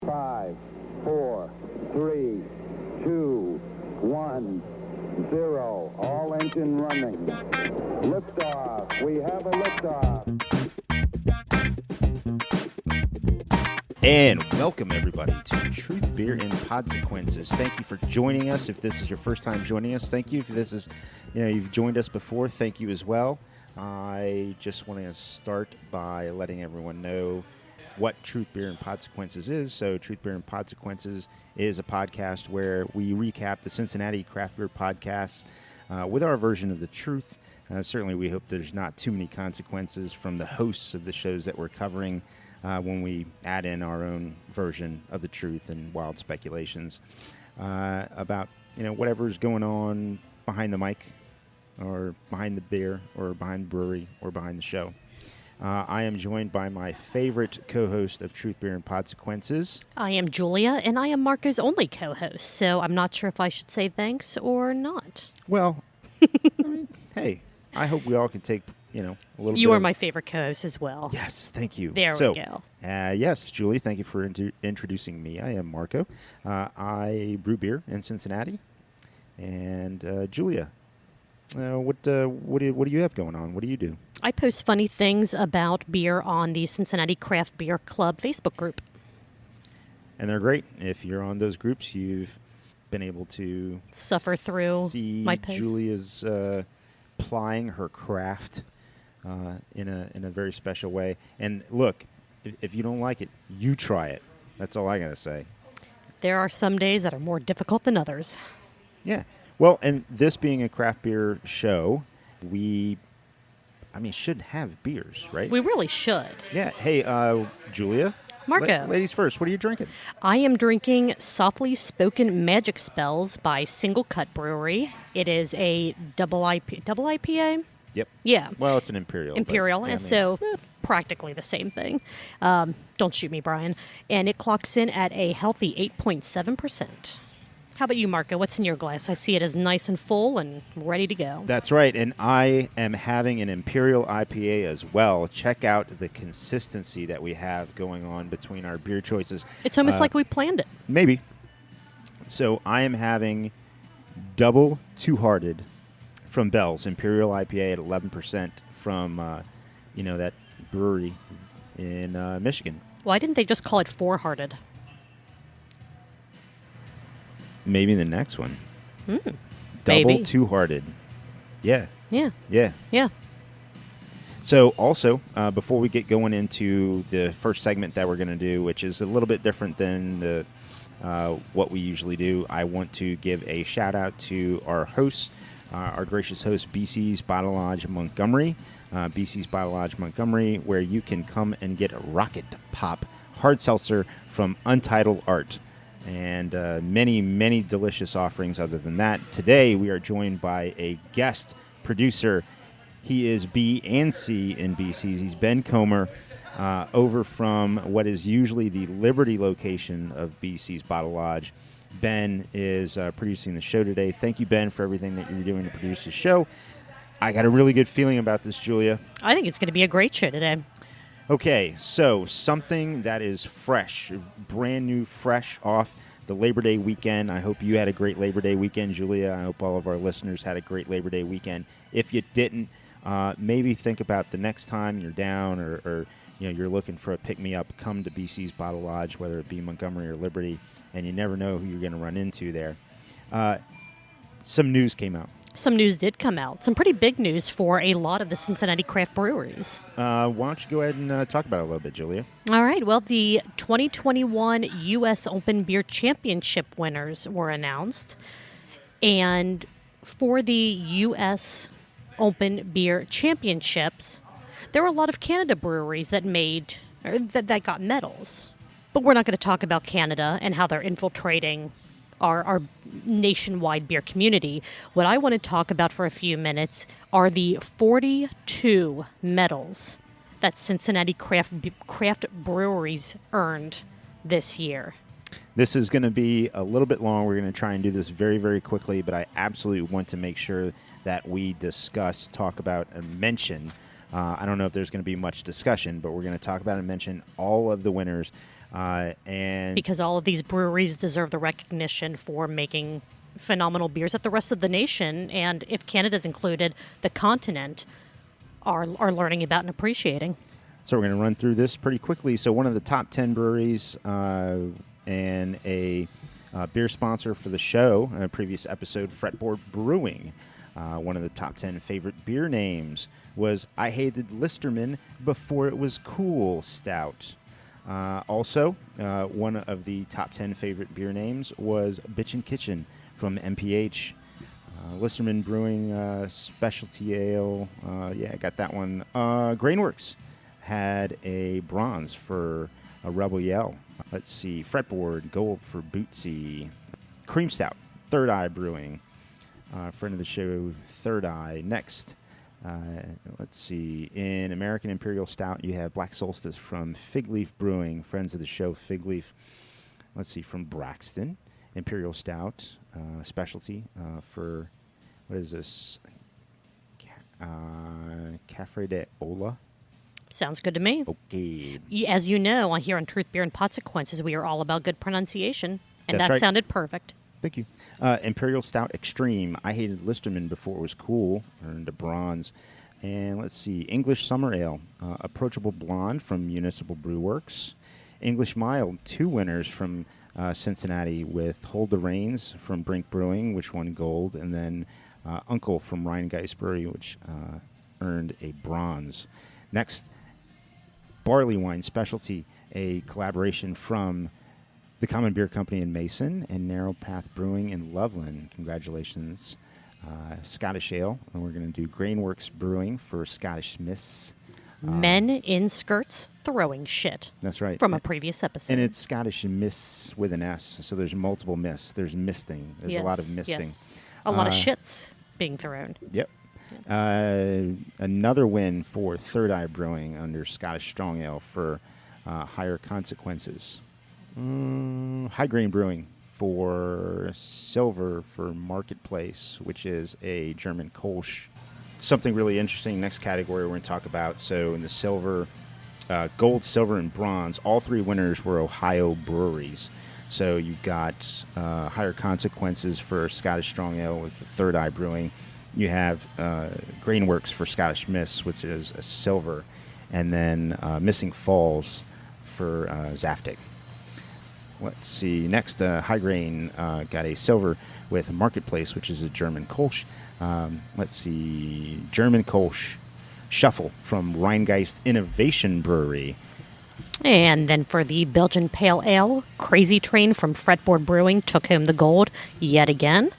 5, 4, 3, 2, 1, 0. All engine running. Liftoff. We have a liftoff. And welcome, everybody, to Truth, Beer, and Podsequences. Thank you for joining us. If this is your first time joining us, thank you. If this is, you've joined us before, thank you as well. I just want to start by letting everyone know what Truth, Beer, and Podsequences is. So Truth, Beer, and Podsequences is a podcast where we recap the Cincinnati craft beer podcasts with our version of the truth. Certainly, we hope there's not too many consequences from the hosts of the shows that we're covering when we add in our own version of the truth and wild speculations about whatever's going on behind the mic or behind the beer or behind the brewery or behind the show. I am joined by my favorite co-host of Truth, Beer, and Podsequences. I am Julia, and I am Marco's only co-host, so I'm not sure if I should say thanks or not. Well, hey, I hope we all can take a little bit. You are my favorite co-host as well. Yes, thank you. There we go. Yes, Julie, thank you for introducing me. I am Marco. I brew beer in Cincinnati. And Julia, what do you have going on? What do you do? I post funny things about beer on the Cincinnati Craft Beer Club Facebook group. And they're great. If you're on those groups, you've been able to suffer through see my posts. Julia's plying her craft in a very special way. And look, if you don't like it, you try it. That's all I got to say. There are some days that are more difficult than others. Yeah. Well, and this being a craft beer show, we should have beers, right? We really should. Yeah. Hey, Julia. Marco. Ladies first, what are you drinking? I am drinking Softly Spoken Magic Spells by SingleCut Brewery. It is a double IPA? Yep. Yeah. Well, it's an Imperial. Practically the same thing. Don't shoot me, Brian. And it clocks in at a healthy 8.7%. How about you, Marco? What's in your glass? I see it as nice and full and ready to go. That's right, and I am having an Imperial IPA as well. Check out the consistency that we have going on between our beer choices. It's almost like we planned it. Maybe. So I am having Double Two-Hearted from Bell's, Imperial IPA at 11% from, that brewery in Michigan. Why didn't they just call it Four-Hearted? Maybe the next one. Double maybe. Two-Hearted. Yeah. Yeah. Yeah. Yeah. So also, before we get going into the first segment that we're going to do, which is a little bit different than what we usually do, I want to give a shout-out to our hosts, our gracious host, BC's Bottle Lodge Montgomery. BC's Bottle Lodge Montgomery, where you can come and get a Rocket Pop hard seltzer from Untitled Art. And many, many delicious offerings other than that. Today, we are joined by a guest producer. He is B and C in BC's. He's Ben Comer, over from what is usually the Liberty location of BC's Bottle Lodge. Ben is producing the show today. Thank you, Ben, for everything that you're doing to produce the show. I got a really good feeling about this, Julia. I think it's going to be a great show today. Okay, so something that is fresh, brand new, fresh off the Labor Day weekend. I hope you had a great Labor Day weekend, Julia. I hope all of our listeners had a great Labor Day weekend. If you didn't, maybe think about the next time you're down or you're looking for a pick-me-up, come to BC's Bottle Lodge, whether it be Montgomery or Liberty, and you never know who you're going to run into there. Some news came out. Some news did come out. Some pretty big news for a lot of the Cincinnati craft breweries. Why don't you go ahead and talk about it a little bit, Julia? All right. Well, the 2021 U.S. Open Beer Championship winners were announced. And for the U.S. Open Beer Championships, there were a lot of Canada breweries that that got medals. But we're not going to talk about Canada and how they're infiltrating our nationwide beer community. What I want to talk about for a few minutes are the 42 medals that Cincinnati craft breweries earned this year. This is going to be a little bit long. We're going to try and do this very, very quickly, but I absolutely want to make sure that we talk about, and mention. I don't know if there's going to be much discussion, but we're going to talk about and mention all of the winners. And Because all of these breweries deserve the recognition for making phenomenal beers that the rest of the nation, and if Canada's included, the continent, are learning about and appreciating. So we're going to run through this pretty quickly. So one of the top 10 breweries and a beer sponsor for the show, a previous episode, Fretboard Brewing. One of the top 10 favorite beer names was I Hated Listermann Before It Was Cool Stout. Also, one of the top 10 favorite beer names was Bitchin' Kitchen from MPH. Listermann Brewing Specialty Ale. Yeah, I got that one. Grainworks had a bronze for a Rebel Yell. Let's see. Fretboard, gold for Bootsy. Cream Stout, Third Eye Brewing. Friend of the show, Third Eye. Next, let's see. In American Imperial Stout, you have Black Solstice from Fig Leaf Brewing. Friends of the show, Fig Leaf. Let's see. From Braxton, Imperial Stout, specialty for, what is this? Café de Ola. Sounds good to me. Okay. As you know, here on Truth, Beer, and Consequences, we are all about good pronunciation, and That's that right. sounded perfect. Thank you. Imperial Stout Extreme. I Hated Listermann Before It Was Cool. Earned a bronze. And let's see. English Summer Ale. Approachable Blonde from Municipal Brew Works. English Mild. 2 winners from Cincinnati with Hold the Reins from Brink Brewing, which won gold. And then Uncle from Rheingeist Brewery, which earned a bronze. Next, Barley Wine Specialty. A collaboration from the Common Beer Company in Mason and Narrow Path Brewing in Loveland. Congratulations. Scottish Ale. And we're going to do Grainworks Brewing for Scottish Smiths. Men in skirts throwing shit. That's right. From a previous episode. And it's Scottish Mists with an S. So there's multiple mists. There's misting. There's a lot of misting. Yes. A lot of shits being thrown. Yep. Another win for Third Eye Brewing under Scottish Strong Ale for Higher Consequences. High Grain Brewing for silver for Marketplace, which is a German Kolsch. Something really interesting. Next category we're going to talk about. So in the silver, gold, silver, and bronze, all 3 winners were Ohio breweries. So you've got Higher Consequences for Scottish Strong Ale with the Third Eye Brewing. You have Grainworks for Scottish Mists, which is a silver, and then Missing Falls for Zaftig. Let's see. Next, High Grain got a silver with Marketplace, which is a German Kolsch. Let's see. German Kolsch Shuffle from Rheingeist Innovation Brewery. And then for the Belgian Pale Ale, Crazy Train from Fretboard Brewing took home the gold yet again.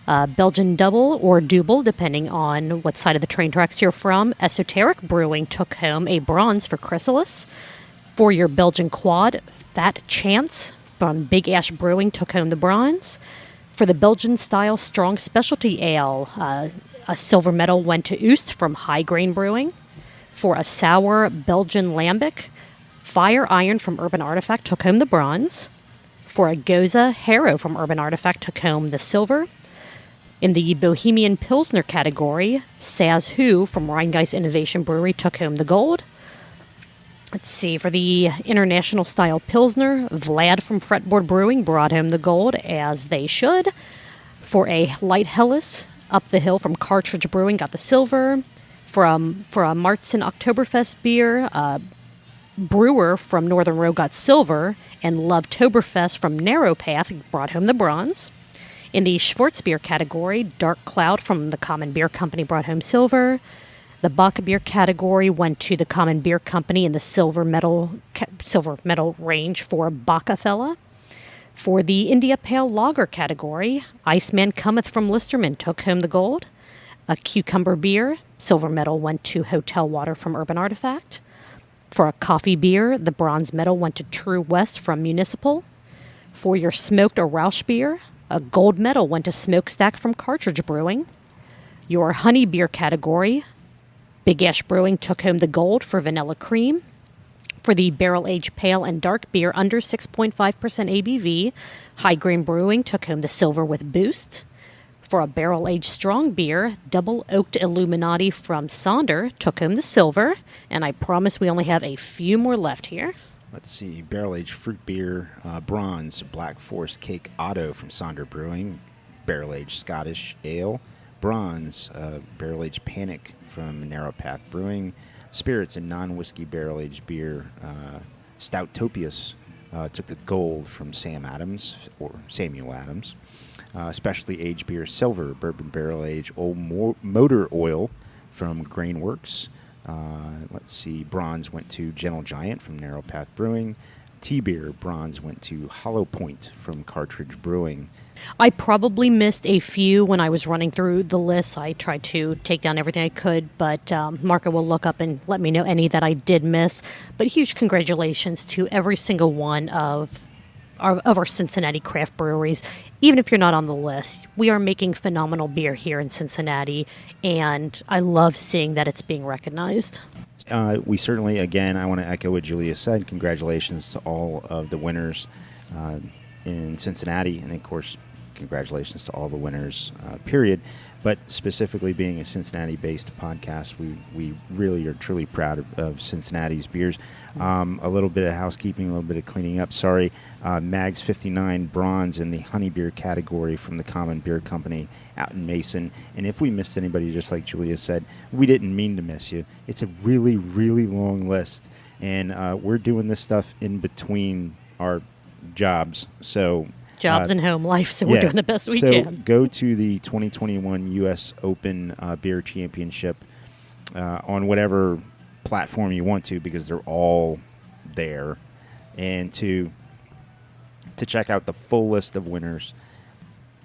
Belgian Double or Double, depending on what side of the train tracks you're from. Esoteric Brewing took home a bronze for Chrysalis. For your Belgian Quad, Fat Chance from Big Ash Brewing took home the bronze. For the Belgian-style Strong Specialty Ale, a silver medal went to Oost from High Grain Brewing. For a sour Belgian Lambic, Fire Iron from Urban Artifact took home the bronze. For a Goza, Harrow from Urban Artifact took home the silver. In the Bohemian Pilsner category, Saz Who from Rheingeist Innovation Brewery took home the gold. Let's see, for the International Style Pilsner, Vlad from Fretboard Brewing brought home the gold, as they should. For a Light Helles, Up the Hill from Cartridge Brewing got the silver. For a Martzen Oktoberfest beer, Brewer from Northern Row got silver, and Lovetoberfest from Narrow Path brought home the bronze. In the Schwarzbier category, Dark Cloud from the Common Beer Company brought home silver. The Bach beer category went to the Common Beer Company in the silver medal range for Bacafella. For the India Pale Lager category, Iceman Cometh from Listermann took home the gold. A Cucumber beer, silver medal went to Hotel Water from Urban Artifact. For a coffee beer, the bronze medal went to True West from Municipal. For your smoked or Rausch beer, a gold medal went to Smokestack from Cartridge Brewing. Your honey beer category, Big Ash Brewing took home the gold for Vanilla Cream. For the barrel-aged pale and dark beer under 6.5% ABV, High Grain Brewing took home the silver with Boost. For a barrel-aged strong beer, Double Oaked Illuminati from Sonder took home the silver. And I promise we only have a few more left here. Let's see, barrel-aged fruit beer, bronze, Black Forest Cake Auto from Sonder Brewing, barrel-aged Scottish Ale, bronze, barrel-aged Panic from Narrow Path Brewing, spirits and non-whiskey barrel-aged beer, Stouttopius took the gold from Samuel Adams, specialty aged beer, silver, bourbon barrel-aged Old Motor Oil from Grainworks. Let's see, bronze went to Gentle Giant from Narrow Path Brewing. T-beer, bronze went to Hollow Point from Cartridge Brewing. I probably missed a few when I was running through the list. I tried to take down everything I could, but Marco will look up and let me know any that I did miss. But huge congratulations to every single one of our Cincinnati craft breweries. Even if you're not on the list, we are making phenomenal beer here in Cincinnati, and I love seeing that it's being recognized. We certainly, again, I want to echo what Julia said. Congratulations to all of the winners in Cincinnati, and of course, congratulations to all the winners, period. But specifically being a Cincinnati-based podcast, we really are truly proud of Cincinnati's beers. A little bit of housekeeping, a little bit of cleaning up. Sorry, Mags 59 bronze in the honey beer category from the Common Beer Company out in Mason. And if we missed anybody, just like Julia said, we didn't mean to miss you. It's a really, really long list, and we're doing this stuff in between our jobs, so... Jobs and home life, so we're doing the best we can. So go to the 2021 U.S. Open Beer Championship on whatever platform you want to, because they're all there, and to check out the full list of winners.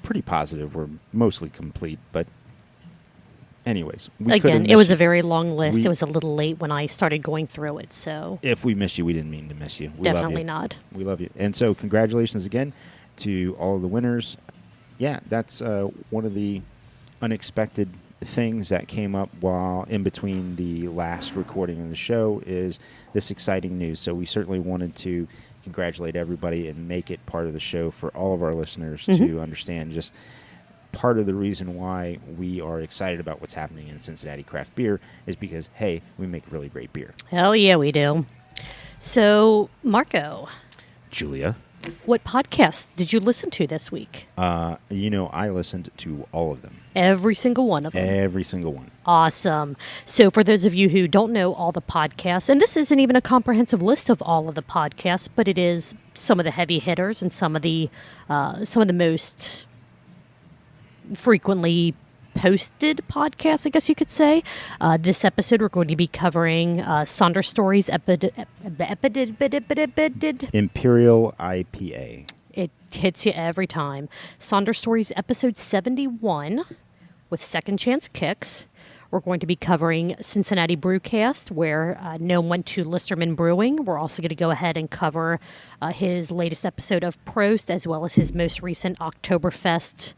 Pretty positive. We're mostly complete, but anyways. Again, it was a very long list. It was a little late when I started going through it, so... If we missed you, we didn't mean to miss you. We Definitely love you. Not. We love you. And so congratulations again to all of the winners. Yeah, that's one of the unexpected things that came up while in between the last recording of the show is this exciting news. So we certainly wanted to congratulate everybody and make it part of the show for all of our listeners to understand just part of the reason why we are excited about what's happening in Cincinnati craft beer is because, hey, we make really great beer. Hell yeah, we do. So, Marco. Julia. What podcast did you listen to this week? I listened to all of them. Every single one of them? Every single one. Awesome. So for those of you who don't know all the podcasts, and this isn't even a comprehensive list of all of the podcasts, but it is some of the heavy hitters and some of the most frequently posted podcasts, I guess you could say. This episode, we're going to be covering Sonder Stories Imperial IPA. It hits you every time. Sonder Stories episode 71 with Second Chance Kicks. We're going to be covering Cincinnati Brewcast, where Gnome went to Listermann Brewing. We're also going to go ahead and cover his latest episode of Prost, as well as his most recent Oktoberfest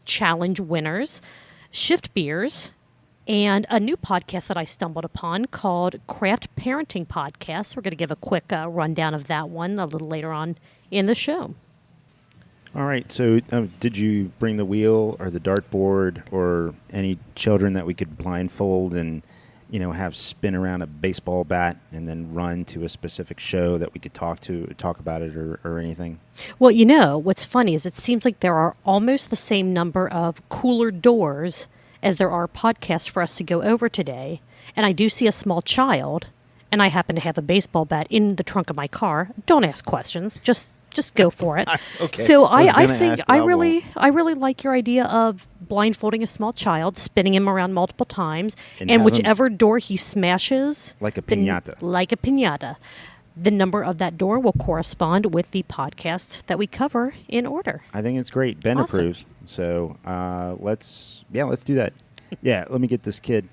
Challenge winners, Shift Beers, and a new podcast that I stumbled upon called Craft Parenting Podcast. We're going to give a quick rundown of that one a little later on in the show. All right. So did you bring the wheel or the dartboard or any children that we could blindfold and, have spin around a baseball bat and then run to a specific show that we could talk about it or anything? Well, what's funny is it seems like there are almost the same number of cooler doors as there are podcasts for us to go over today. And I do see a small child, and I happen to have a baseball bat in the trunk of my car. Don't ask questions. Just go for it. Okay. So I think I really like your idea of blindfolding a small child, spinning him around multiple times, and whichever door he smashes, like a piñata, the number of that door will correspond with the podcast that we cover in order. I think it's great. Ben approves. So let's do that. Yeah, let me get this kid.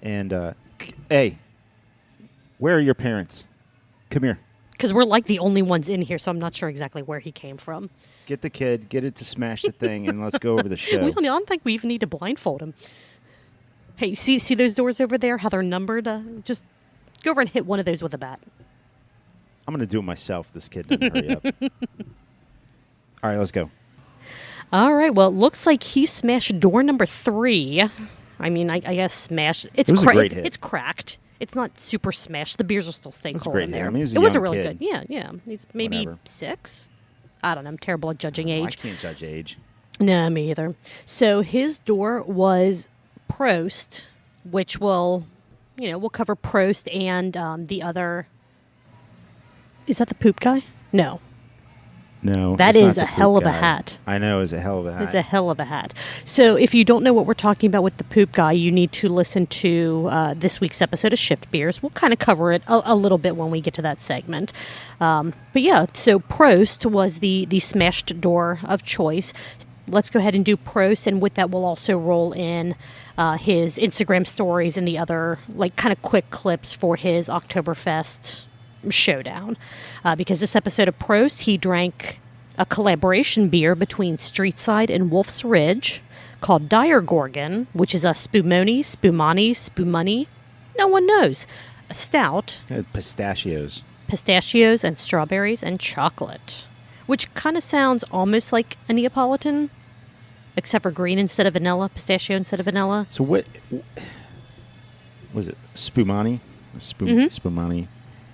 And hey, where are your parents? Come here. Because we're like the only ones in here, so I'm not sure exactly where he came from. Get the kid, get it to smash the thing, and let's go over the show. I don't think we even need to blindfold him. Hey, see those doors over there, how they're numbered? Just go over and hit one of those with a bat. I'm going to do it myself. This kid doesn't hurry up. All right, let's go. All right, well, it looks like he smashed door number 3. I mean, I guess smashed. It's a great hit. It's cracked. It's not super smashed. The beers are still staying That's cold great. in there. I mean, he's a it was a young really kid. good. Yeah. He's maybe Whatever. 6. I don't know. I'm terrible at judging I age. can't judge age. No, me either. So his door was Prost, which we'll cover Prost and the other. Is that the poop guy? No. No, That it's is not a the hell poop of a guy. hat. I know, it's a hell of a hat. It's a hell of a hat. So if you don't know what we're talking about with the poop guy, you need to listen to this week's episode of Shift Beers. We'll kind of cover it a little bit when we get to that segment. But yeah, so Prost was the smashed door of choice. Let's go ahead and do Prost, and with that we'll also roll in his Instagram stories and the other kind of quick clips for his Oktoberfest Showdown. Because this episode of Prost, he drank a collaboration beer between Streetside and Wolf's Ridge called Dire Gorgon, which is a spumani, no one knows. A stout, Pistachios. pistachios and strawberries and chocolate, which kind of sounds almost like a Neapolitan, except for green instead of vanilla, pistachio instead of vanilla. So what was it? Spumani? Spumani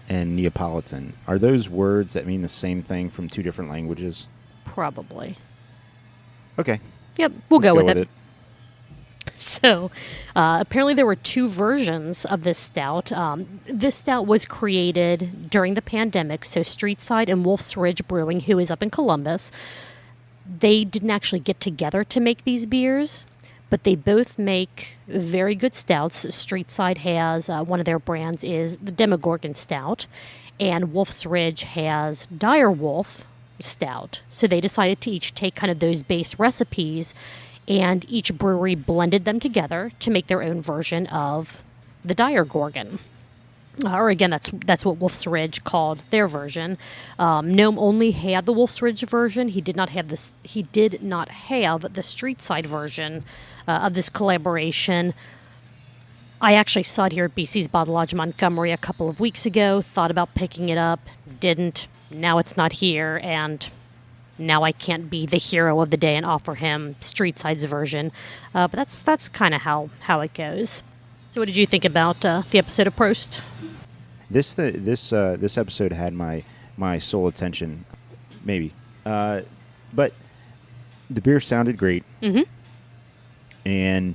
and Neapolitan. Are those words that mean the same thing from two different languages? Probably. Okay. Yep, we'll Let's go with it. So, apparently there were 2 versions of this stout. This stout was created during the pandemic, so Streetside and Wolf's Ridge Brewing, who is up in Columbus, they didn't actually get together to make these beers, but they both make very good stouts. Streetside has, one of their brands is the Demogorgon Stout, and Wolf's Ridge has Dire Wolf Stout. So they decided to each take kind of those base recipes, and each brewery blended them together to make their own version of the Dire Gorgon. Or again, that's what Wolf's Ridge called their version. Gnome only had the Wolf's Ridge version. He did not have this. He did not have the Streetside version of this collaboration. I actually saw it here at BC's Bottle Lodge Montgomery a couple of weeks ago. Thought about picking it up, didn't. Now it's not here, and now I can't be the hero of the day and offer him Streetside's version. But that's kind of how it goes. So what did you think about the episode of Prost? This episode had my sole attention, maybe. But the beer sounded great. Mm-hmm. And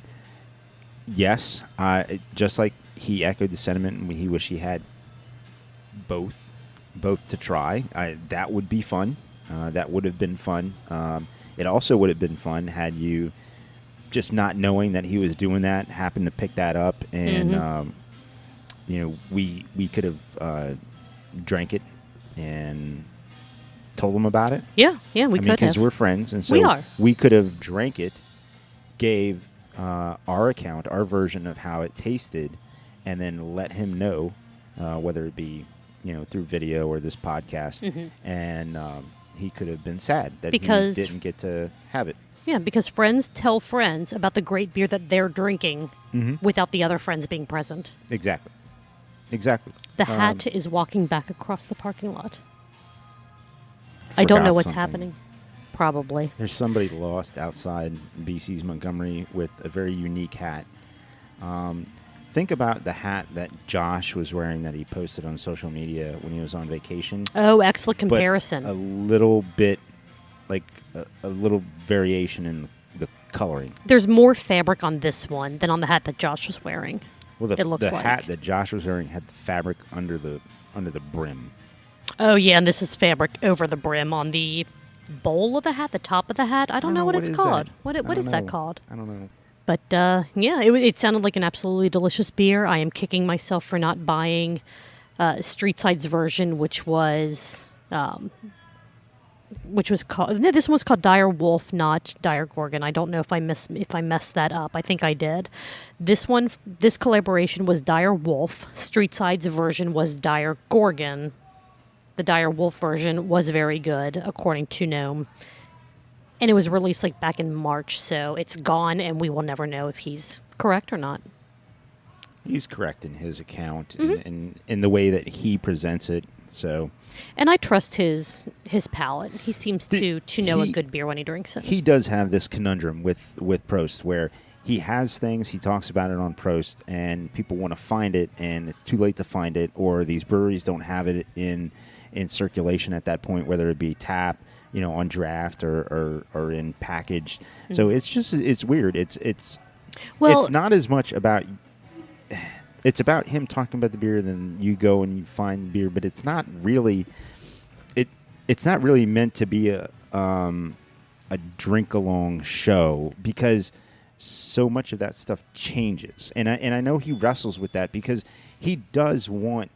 yes, just like he echoed the sentiment, and he wished he had both to try. That would be fun. That would have been fun. It also would have been fun had you, just not knowing that he was doing that, happened to pick that up, and we could have drank it and told him about it. Yeah, we could have. Because we're friends, and so We are. we could have drank it, gave our account, our version of how it tasted, and then let him know, whether it be through video or this podcast, and he could have been sad that he didn't get to have it. Yeah, because friends tell friends about the great beer that they're drinking without the other friends being present. Exactly. The hat is walking back across the parking lot. I don't know what's happening. Probably. There's somebody lost outside BC's Montgomery with a very unique hat. Think about the hat that Josh was wearing that he posted on social media when he was on vacation. Oh, excellent comparison. But a little bit, like a little variation in the coloring. There's more fabric on this one than on the hat that Josh was wearing. Well, it looks like. hat that Josh was wearing had the fabric under the brim. Oh, yeah, and this is fabric over the brim on the bowl of the hat, the top of the hat. I don't know what it's called. What is that called? I don't know. But, yeah, it sounded like an absolutely delicious beer. I am kicking myself for not buying Streetside's version, which was called... No, this one was called Dire Wolf, not Dire Gorgon. I don't know if I messed that up. I think I did. This collaboration was Dire Wolf. Streetside's version was Dire Gorgon. The Dire Wolf version was very good, according to Gnome. And it was released back in March, so it's gone, and we will never know if he's correct or not. He's correct in his account and in the way that he presents it. So, and I trust his palate. He seems to know a good beer when he drinks it. He does have this conundrum with Prost, where he has things, he talks about it on Prost, and people want to find it, and it's too late to find it, or these breweries don't have it in circulation at that point, whether it be tap, on draft or in packaged. Mm-hmm. So it's weird. It's not as much about. It's about him talking about the beer, then you go and you find beer, but it's not really. It's not really meant to be a drink along show, because so much of that stuff changes, and I know he wrestles with that, because he does want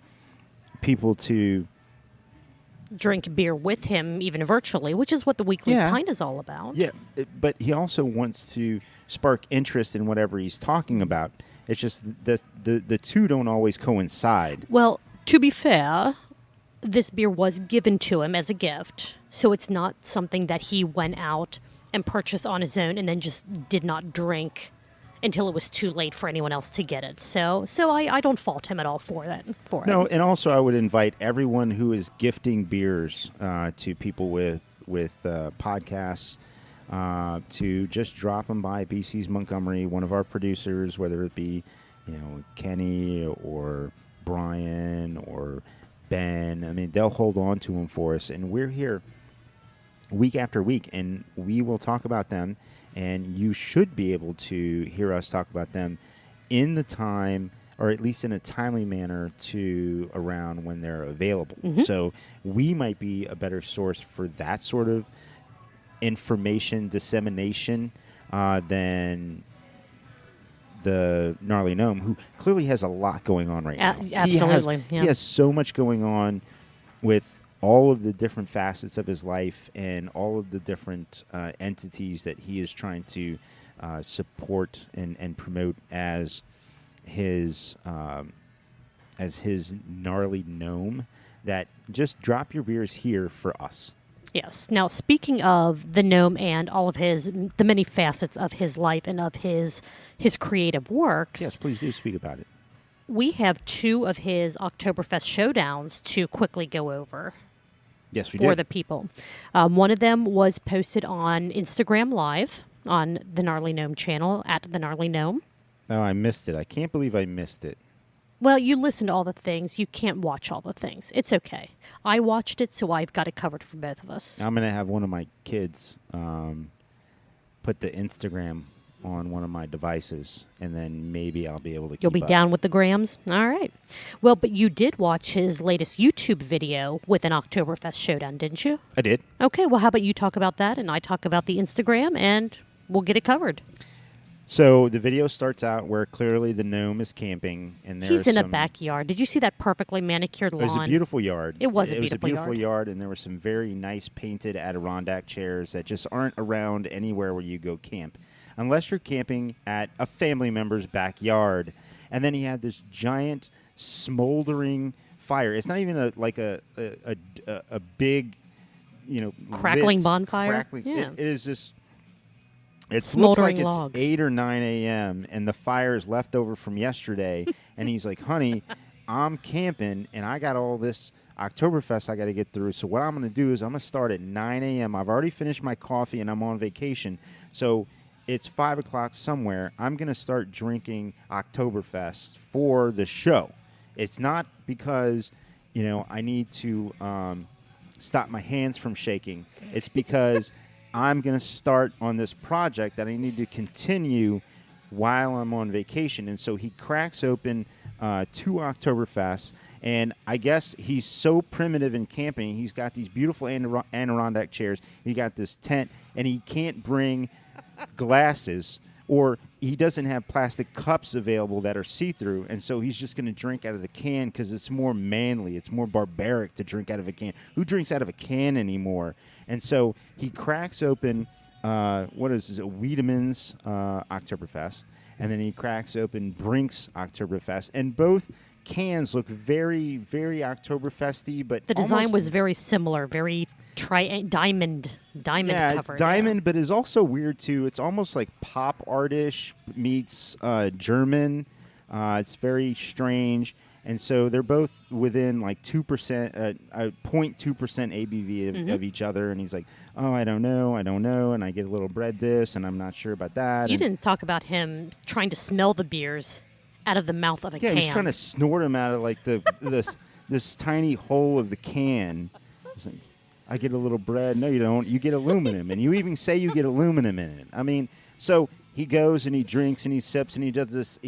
people to drink beer with him, even virtually, which is what the Weekly Pint is all about. Yeah, but he also wants to spark interest in whatever he's talking about. It's just the two don't always coincide. Well, to be fair, this beer was given to him as a gift, so it's not something that he went out and purchased on his own and then just did not drink until it was too late for anyone else to get it. So I don't fault him at all for that. No, and also I would invite everyone who is gifting beers to people with podcasts to just drop them by BC's Montgomery, one of our producers, whether it be Kenny or Brian or Ben. I mean, they'll hold on to them for us, and we're here week after week, and we will talk about them. And you should be able to hear us talk about them in the time, or at least in a timely manner, to around when they're available. Mm-hmm. So we might be a better source for that sort of information dissemination than the Gnarly Gnome, who clearly has a lot going on right now. Absolutely. He has so much going on with all of the different facets of his life and all of the different entities that he is trying to support and promote as his Gnarly Gnome, that just drop your beers here for us. Yes. Now, speaking of the Gnome and all of the many facets of his life and of his creative works. Yes, please do speak about it. We have 2 of his Oktoberfest showdowns to quickly go over. Yes, we for did. the people. One of them was posted on Instagram Live on the Gnarly Gnome channel, at the Gnarly Gnome. Oh, I missed it. I can't believe I missed it. Well, you listen to all the things. You can't watch all the things. It's okay. I watched it, so I've got it covered for both of us. I'm going to have one of my kids put the Instagram on one of my devices, and then maybe I'll be able to keep You'll be up. Down with the grams? All right. Well, but you did watch his latest YouTube video with an Oktoberfest showdown, didn't you? I did. Okay, well, how about you talk about that, and I talk about the Instagram, and we'll get it covered. So the video starts out where clearly the gnome is camping, and he's in a backyard. Did you see that perfectly manicured lawn? It was a beautiful yard. It was a beautiful yard, and there were some very nice painted Adirondack chairs that just aren't around anywhere where you go camp, unless you're camping at a family member's backyard. And then he had this giant smoldering fire. It's not even a big, crackling bonfire. Crackling. Yeah. It is just. It looks Smoldering like logs. It's 8 or 9 a.m. and the fire is left over from yesterday. And he's like, honey, I'm camping and I got all this Oktoberfest I got to get through. So what I'm going to do is I'm going to start at 9 a.m. I've already finished my coffee and I'm on vacation. So it's 5 o'clock somewhere. I'm going to start drinking Oktoberfest for the show. It's not because, I need to stop my hands from shaking. It's because I'm going to start on this project that I need to continue while I'm on vacation. And so he cracks open 2 Oktoberfests, and I guess he's so primitive in camping. He's got these beautiful Adirondack chairs. He got this tent, and he can't bring glasses, or he doesn't have plastic cups available that are see-through, and so he's just going to drink out of the can because it's more manly. It's more barbaric to drink out of a can. Who drinks out of a can anymore? And so he cracks open, what is this, a Wiedemann's Oktoberfest, and then he cracks open Brink's Oktoberfest, and both cans look very, very Oktoberfesty, but the design was very similar, very diamond yeah, covered. It's diamond, but it's also weird too. It's almost like pop artish meets German. It's very strange. And so they're both within like 2%, 0.2% ABV of each other. And he's like, oh, I don't know. And I get a little bread this, and I'm not sure about that. You didn't talk about him trying to smell the beers out of the mouth of a can. Yeah, he's trying to snort them out of like this tiny hole of the can. He's like, I get a little bread. No, you don't. You get aluminum. And you even say you get aluminum in it. I mean, so he goes and he drinks and he sips and he does this.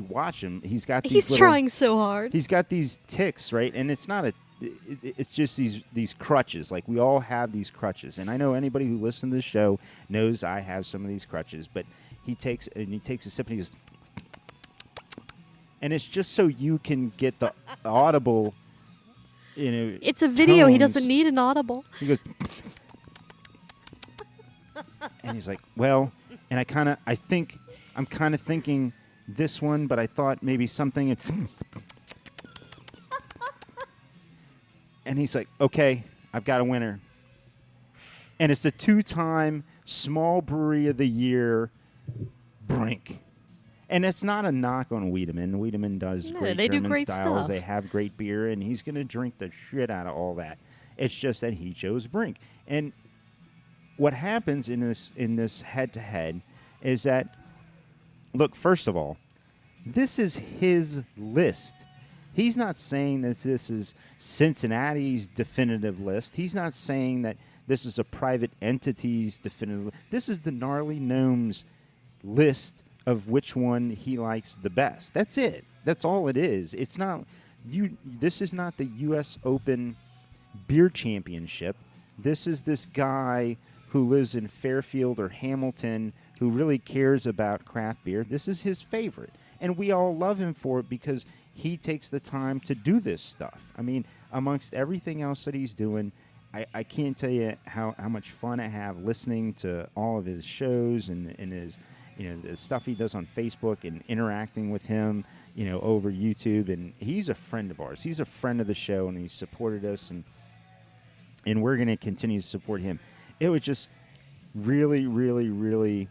Watch him. He's got these trying so hard. He's got these tics, right? And it's not it's just these crutches. Like, we all have these crutches. And I know anybody who listens to this show knows I have some of these crutches. But he takes a sip and he goes, and it's just so you can get the audible, it's a video. Tones. He doesn't need an audible. He goes, and he's like, well, and I'm kind of thinking this one, but I thought maybe something. And he's like, okay, I've got a winner. And it's the 2-time Small Brewery of the Year, Brink. And it's not a knock on Wiedemann. Wiedemann does great they German do great styles. stuff. They have great beer, and he's going to drink the shit out of all that. It's just that he chose Brink. And what happens in this head-to-head is that, look, first of all, this is his list. He's not saying that this is Cincinnati's definitive list. He's not saying that this is a private entity's definitive list. This is the Gnarly Gnome's list of which one he likes the best. That's it. That's all it is. It's not this is not the US Open Beer Championship. This is this guy who lives in Fairfield or Hamilton who really cares about craft beer. This is his favorite. And we all love him for it because he takes the time to do this stuff. I mean, amongst everything else that he's doing, I can't tell you how much fun I have listening to all of his shows and his, the stuff he does on Facebook and interacting with him, over YouTube. And he's a friend of ours. He's a friend of the show, and he's supported us, and we're going to continue to support him. It was just really, really, really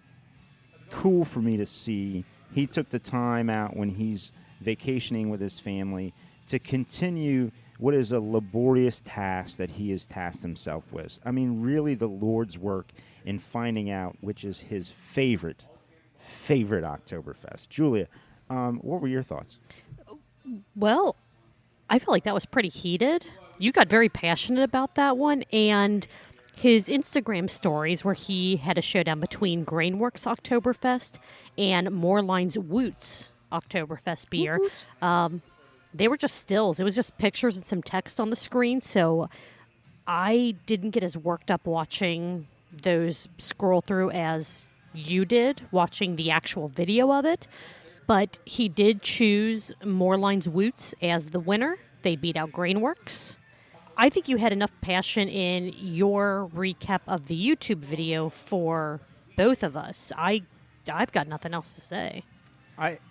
cool for me to see. He took the time out when he's vacationing with his family to continue what is a laborious task that he has tasked himself with. I mean, really the Lord's work in finding out which is his favorite Oktoberfest. Julia, what were your thoughts? Well, I feel like that was pretty heated. You got very passionate about that one, and his Instagram stories where he had a showdown between Grainworks Oktoberfest and Moorline's Woots Oktoberfest beer. They were just stills. It was just pictures and some text on the screen, so I didn't get as worked up watching those scroll through as you did watching the actual video of it. But he did choose Moorline's Woots as the winner. They beat out Grainworks. I think you had enough passion in your recap of the YouTube video for both of us. I've got nothing else to say.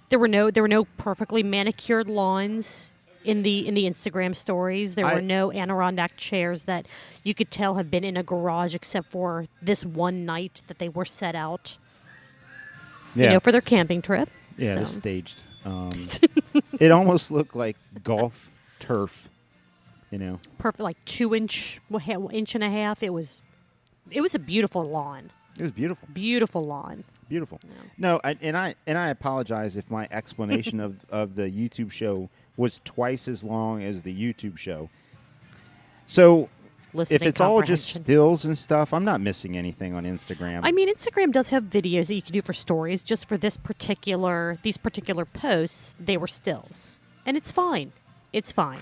There were no perfectly manicured lawns in the Instagram stories. There were no Adirondack chairs that you could tell have been in a garage, except for this one night that they were set out. Yeah. For their camping trip. Yeah, it was staged. It almost looked like golf turf. Perfect, like 2-inch, inch and a half. It was a beautiful lawn. It was beautiful. Beautiful lawn. Beautiful. Yeah. No, I apologize if my explanation of the YouTube show was twice as long as the YouTube show. So if it's all just stills and stuff, I'm not missing anything on Instagram. I mean, Instagram does have videos that you can do for stories. Just for these particular posts, they were stills, and it's fine. It's fine.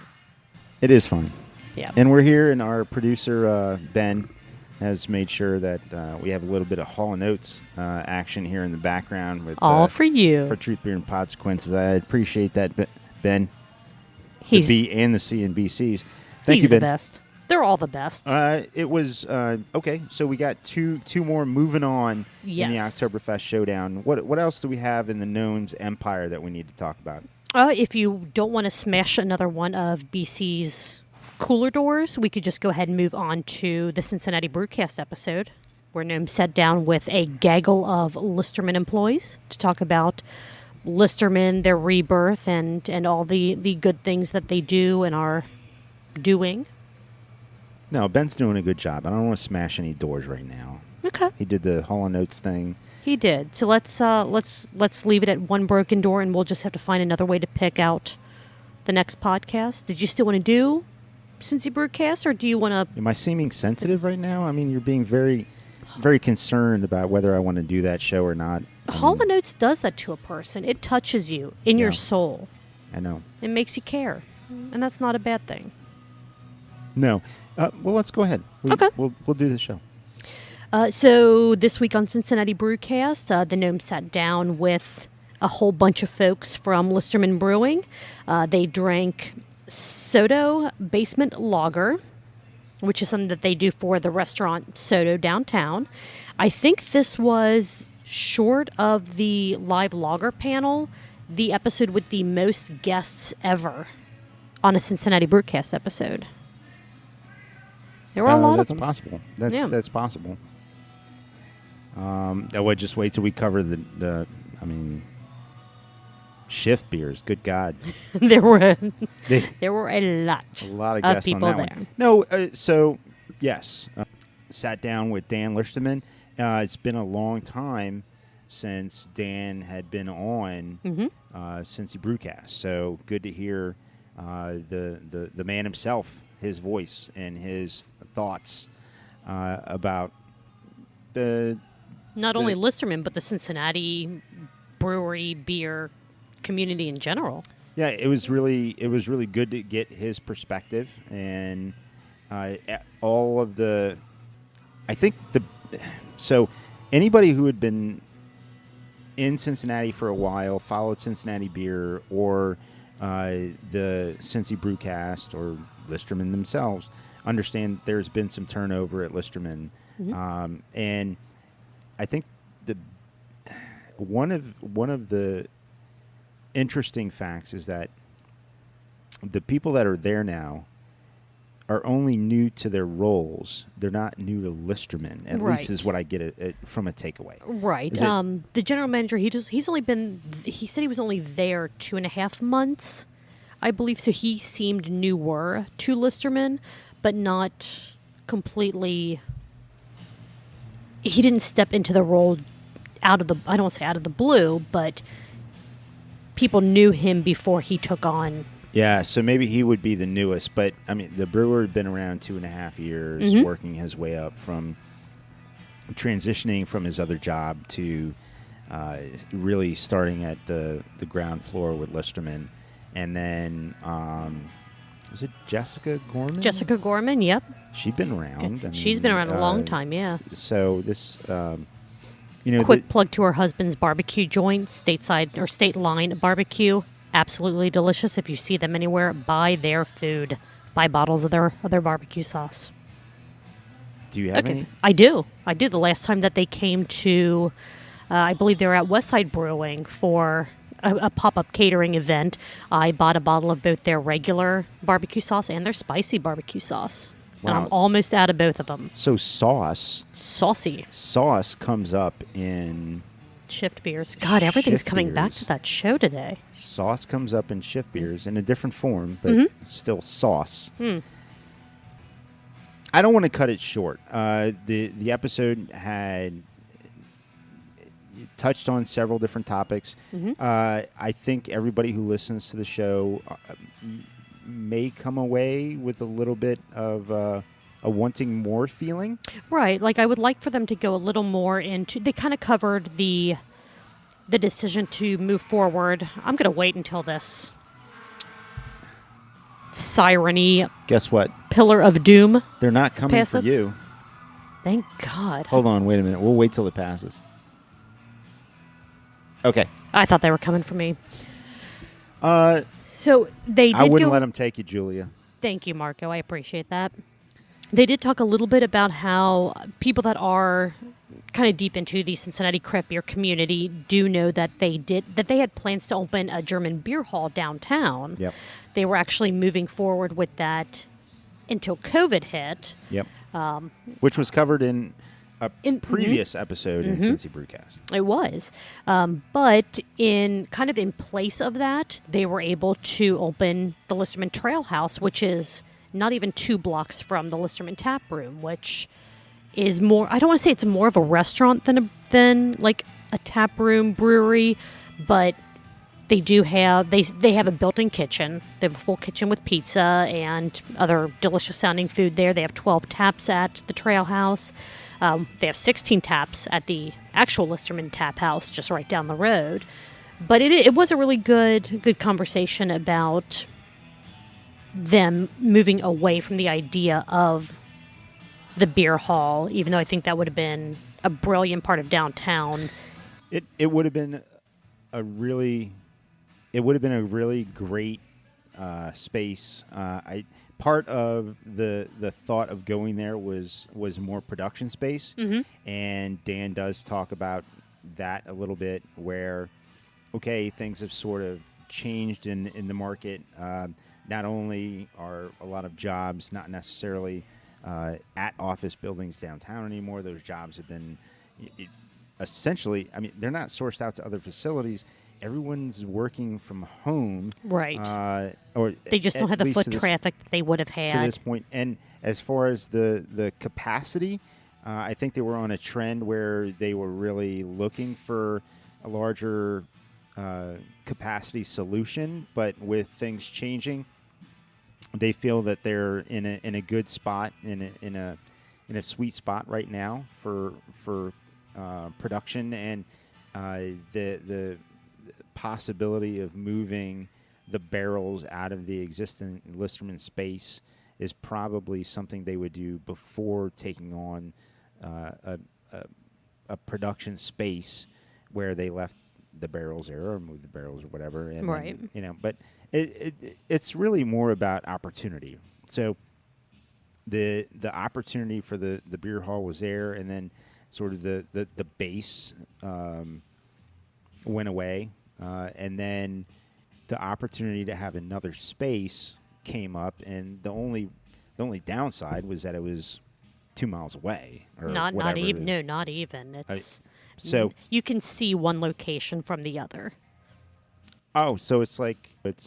It is fine. Yeah. And we're here, and our producer Ben has made sure that we have a little bit of Hall & Oates action here in the background. With all for you. For Truth, Beer, and Consequences. I appreciate that, Ben. The B and the C and BCs. Thank you, Ben. He's the best. They're all the best. It was, okay, so we got two more moving on in the Oktoberfest Showdown. What else do we have in the Gnomes Empire that we need to talk about? If you don't want to smash another one of BC's cooler doors, we could just go ahead and move on to the Cincinnati Brewcast episode, where Gnome sat down with a gaggle of Listermann employees to talk about Listermann, their rebirth, and all the good things that they do and are doing. No, Ben's doing a good job. I don't want to smash any doors right now. Okay. He did the Hall & Oates thing. He did. So let's leave it at one broken door, and we'll just have to find another way to pick out the next podcast. Did you still want to do Cincy Brewcast, or do you want to? Am I seeming sensitive right now? I mean, you're being very, very concerned about whether I want to do that show or not. Hall & Oates does that to a person. It touches you in your soul. I know. It makes you care, and that's not a bad thing. No. Well, let's go ahead. Okay. We'll do the show. So this week on Cincinnati Brewcast, the Gnome sat down with a whole bunch of folks from Listermann Brewing. They drank Soto Basement Lager, which is something that they do for the restaurant Soto downtown. I think this was, short of the live lager panel, the episode with the most guests ever on a Cincinnati Brewcast episode. There were a lot of them. That's possible. That's possible. I would just wait till we cover the shift beers. Good God. there were a lot of guests people on that there. one. No, so yes, sat down with Dan Listermann. It's been a long time since Dan had been on Cincy Brewcast. So good to hear the man himself, his voice and his thoughts about not only Listermann, but the Cincinnati brewery beer community in general. Yeah, it was really good to get his perspective and all of the. I think so anybody who had been in Cincinnati for a while, followed Cincinnati beer or the Cincy Brewcast or Listermann themselves, understand there's been some turnover at Listermann, and I think one of the interesting facts is that the people that are there now are only new to their roles. They're not new to Listermann. At least is what I get from a takeaway. Right. The general manager, he said he was only there 2.5 months, I believe. So he seemed newer to Listermann, but not completely. He didn't step into the role I don't want to say out of the blue, but people knew him before he took on. Yeah, so maybe he would be the newest, but I mean, the brewer had been around 2.5 years, working his way up from transitioning from his other job to really starting at the ground floor with Listermann. And then, was it Jessica Gorman? Jessica Gorman, yep. She'd been around. Okay. She's been around a long time, yeah. So this, quick plug to her husband's barbecue joint, stateside or state line barbecue. Absolutely delicious. If you see them anywhere, buy their food. Buy bottles of their barbecue sauce. Do you have any? I do. The last time that they came to, I believe they were at Westside Brewing for a pop-up catering event, I bought a bottle of both their regular barbecue sauce and their spicy barbecue sauce. Wow. And I'm almost out of both of them. So saucy comes up in shift beers. God, everything's coming back to that show today. Sauce comes up in shift beers in a different form, but still sauce. I don't want to cut it short. The episode had touched on several different topics. I think everybody who listens to the show may come away with a little bit of a wanting more feeling. Right. Like I would like for them to go a little more into. They kind of covered the decision to move forward. I'm going to wait until this siren-y. Guess what? Pillar of doom. They're not coming for you. Thank God. Hold on. Wait a minute. We'll wait till it passes. Okay. I thought they were coming for me. So they did I wouldn't let them take you, Julia. Thank you, Marco. I appreciate that. They did talk a little bit about how people that are kind of deep into the Cincinnati craft beer community do know that they had plans to open a German beer hall downtown. Yep. They were actually moving forward with that until COVID hit. Yep. Which was covered in a previous episode in Cincy Brewcast. It was. But in place of that, they were able to open the Listermann Trail House, which is not even 2 blocks from the Listermann Tap Room, which is more, I don't want to say it's more of a restaurant than like a tap room brewery, but they do have, they have a built-in kitchen. They have a full kitchen with pizza and other delicious sounding food there. They have 12 taps at the Trail House. They have 16 taps at the actual Listermann Tap House just right down the road. But it was a really good conversation about them moving away from the idea of the beer hall, even though I think that would have been a brilliant part of downtown. It would have been a really great space. Part of the thought of going there was more production space, and Dan does talk about that a little bit. Where, okay, things have sort of changed in the market. Not only are a lot of jobs not necessarily at office buildings downtown anymore. Those jobs have been essentially, I mean, they're not sourced out to other facilities. Everyone's working from home. Right. Or they just don't have the foot traffic that they would have had. To this point. And as far as the capacity, I think they were on a trend where they were really looking for a larger capacity solution. But with things changing, they feel that they're in a good spot, in a sweet spot right now for production, and the possibility of moving the barrels out of the existing Listermann space is probably something they would do before taking on a production space where they left the barrels there or moved the barrels or whatever. And right. then, but it's really more about opportunity. So the opportunity for the beer hall was there, and then sort of the base went away. And then the opportunity to have another space came up, and the only downside was that it was 2 miles away. Or not even. No, not even. It's so you can see one location from the other. Oh, so it's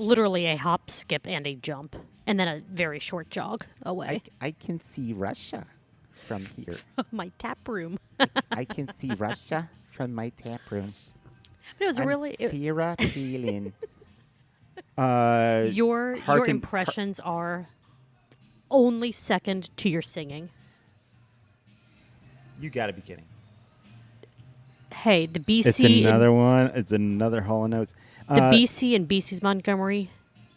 literally a hop, skip, and a jump, and then a very short jog away. I can see Russia from here. From my tap room. I can see Russia from my tap room. But it was really Sarah feeling. Your impressions are only second to your singing. You got to be kidding. Hey, the BC. It's another one. It's another Hall & Notes. The BC and BC's Montgomery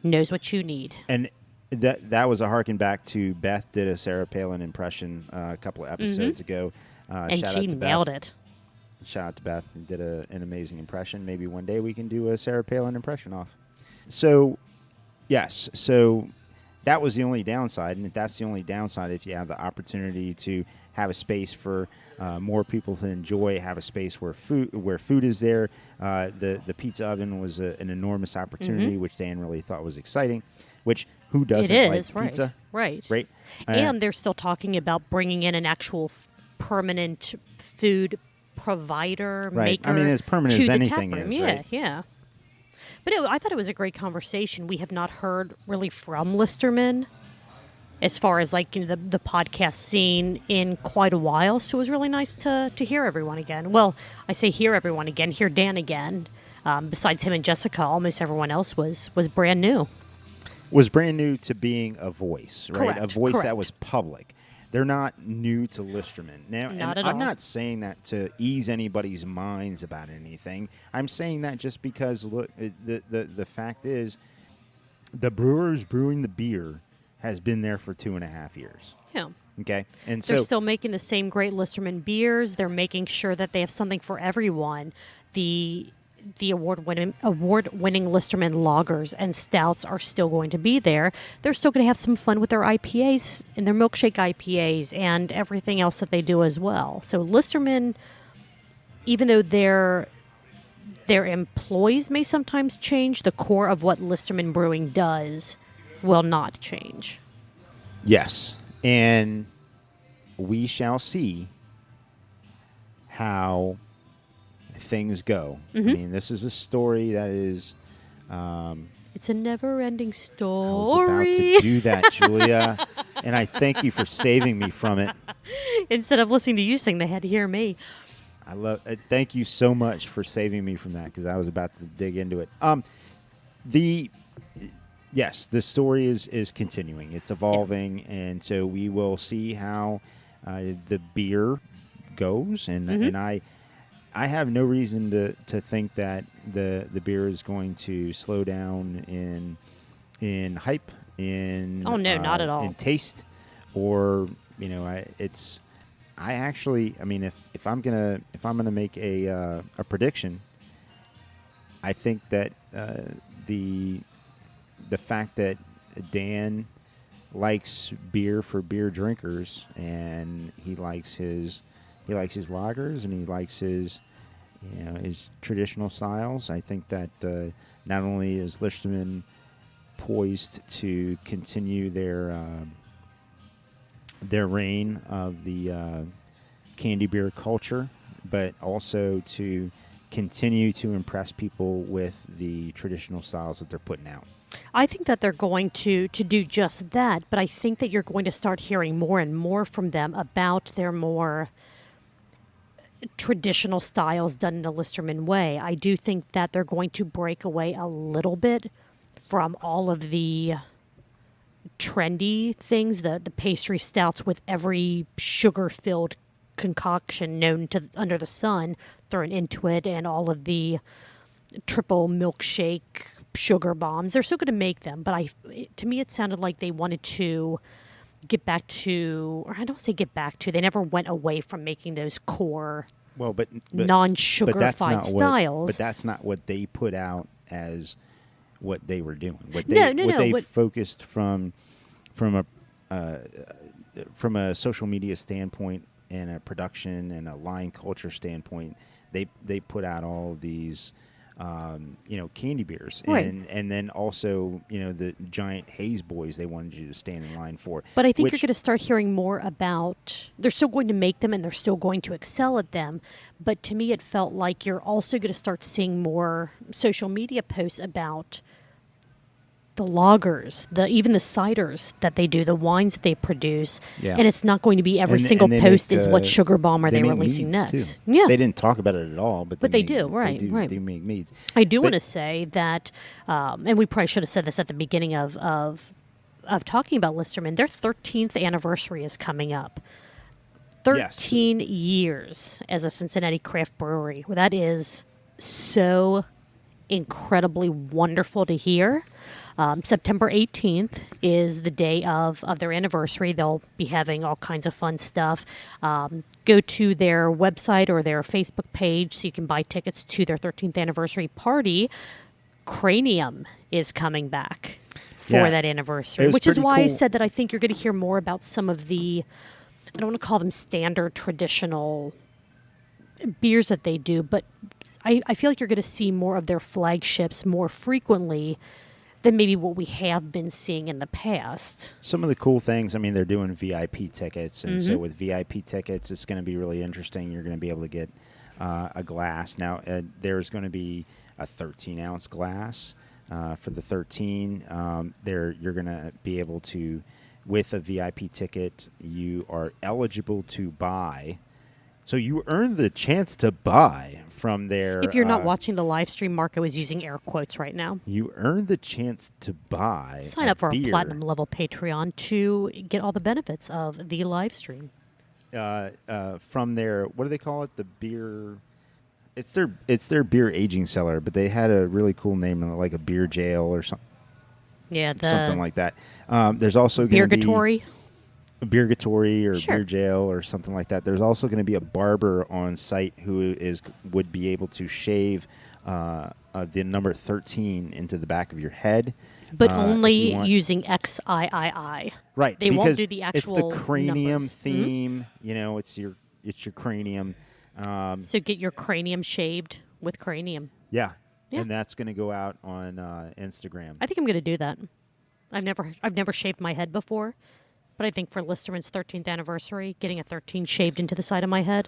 knows what you need. And that was a harken back to Beth did a Sarah Palin impression a couple of episodes ago. And she nailed it. Shout out to Beth and did an amazing impression. Maybe one day we can do a Sarah Palin impression off. So, yes. So that was the only downside, and that's the only downside if you have the opportunity to have a space for more people to enjoy, have a space where food is there. The pizza oven was an enormous opportunity, which Dan really thought was exciting. Which who doesn't like pizza? Right. And they're still talking about bringing in an actual permanent food provider, maker. I mean, as permanent as anything is. Yeah, right? yeah. But I thought it was a great conversation. We have not heard really from Listermann as far as like the podcast scene in quite a while. So it was really nice to hear everyone again. Well, I say hear everyone again, hear Dan again. Besides him and Jessica, almost everyone else was brand new. Was brand new to being a voice, right? Correct, A voice correct. that was public. They're not new to Listermann. Now, Not at I'm all. not saying that to ease anybody's minds about anything. I'm saying that just because look, the fact is, the brewers brewing the beer has been there for 2.5 years. Yeah. Okay, and They're so still making the same great Listermann beers. They're making sure that they have something for everyone. The award-winning Listermann lagers and stouts are still going to be there. They're still going to have some fun with their IPAs and their milkshake IPAs and everything else that they do as well. So Listermann, even though their employees may sometimes change, the core of what Listermann Brewing does will not change. yes, and we shall see how things go. Mm-hmm. I mean, this is a story that is. It's a never-ending I story. was about to do that, Julia, and I thank you for saving me from it. Instead of listening to you sing, they had to hear me. I love. Thank you so much for saving me from that because I was about to dig into it. Yes, the story is continuing. It's evolving, and so we will see how the beer goes. And I have no reason to think that the beer is going to slow down in hype, in not at all, in taste, or I actually, I mean, if I'm gonna make a prediction, I think that the fact that Dan likes beer for beer drinkers, and he likes his lagers, and he likes his his traditional styles. I think that not only is Listermann poised to continue their reign of the candy beer culture, but also to continue to impress people with the traditional styles that they're putting out. I think that they're going to do just that, but I think that you're going to start hearing more and more from them about their more traditional styles done in the Listermann way. I do think that they're going to break away a little bit from all of the trendy things, the pastry stouts with every sugar-filled concoction known to under the sun thrown into it, and all of the triple milkshake sugar bombs. They're still going to make them, but to me it sounded like they wanted to get back to, or I don't say get back to, they never went away from making those core non-sugarified styles. But that's not what they put out as what they were doing. What focused from a social media standpoint and a production and a line culture standpoint, they put out all of these candy beers, right. and then also the giant haze boys they wanted you to stand in line for. But I think you're going to start hearing more about. They're still going to make them, and they're still going to excel at them. But to me, it felt like you're also going to start seeing more social media posts about the lagers, even the ciders that they do, the wines that they produce, and it's not going to be every single post is what sugar bomb are they releasing next. Too. Yeah, they didn't talk about it at all, but they do, right? They make meads. I do want to say that, and we probably should have said this at the beginning of talking about Listermann. Their 13th anniversary is coming up. 13 years as a Cincinnati craft brewery. Well, that is so incredibly wonderful to hear. September 18th is the day of their anniversary. They'll be having all kinds of fun stuff. Go to their website or their Facebook page so you can buy tickets to their 13th anniversary party. Cranium is coming back for that anniversary, which is why I said that I think you're going to hear more about some of the, I don't want to call them standard traditional beers that they do, but I feel like you're going to see more of their flagships more frequently than maybe what we have been seeing in the past. Some of the cool things, I mean, they're doing VIP tickets, and so with VIP tickets, it's going to be really interesting. You're going to be able to get a glass. Now, there's going to be a 13-ounce glass for the 13. You're going to be able to, with a VIP ticket, you are eligible to buy. So you earn the chance to buy from their... If you're not watching the live stream, Marco is using air quotes right now. You earn the chance to buy Sign up for a platinum level Patreon to get all the benefits of the live stream. From their... What do they call it? The beer... It's their beer aging cellar, but they had a really cool name, like a beer jail or something. Yeah, something like that. There's also going to be... Beergatory or Beer Jail or something like that. There's also going to be a barber on site who would be able to shave the number 13 into the back of your head. But only using XIII. Right. They won't do the actual it's the cranium numbers. theme. It's your cranium. So get your cranium shaved with cranium. Yeah. And that's going to go out on Instagram. I think I'm going to do that. I've never shaved my head before. But I think for Listermann's 13th anniversary, getting a 13 shaved into the side of my head.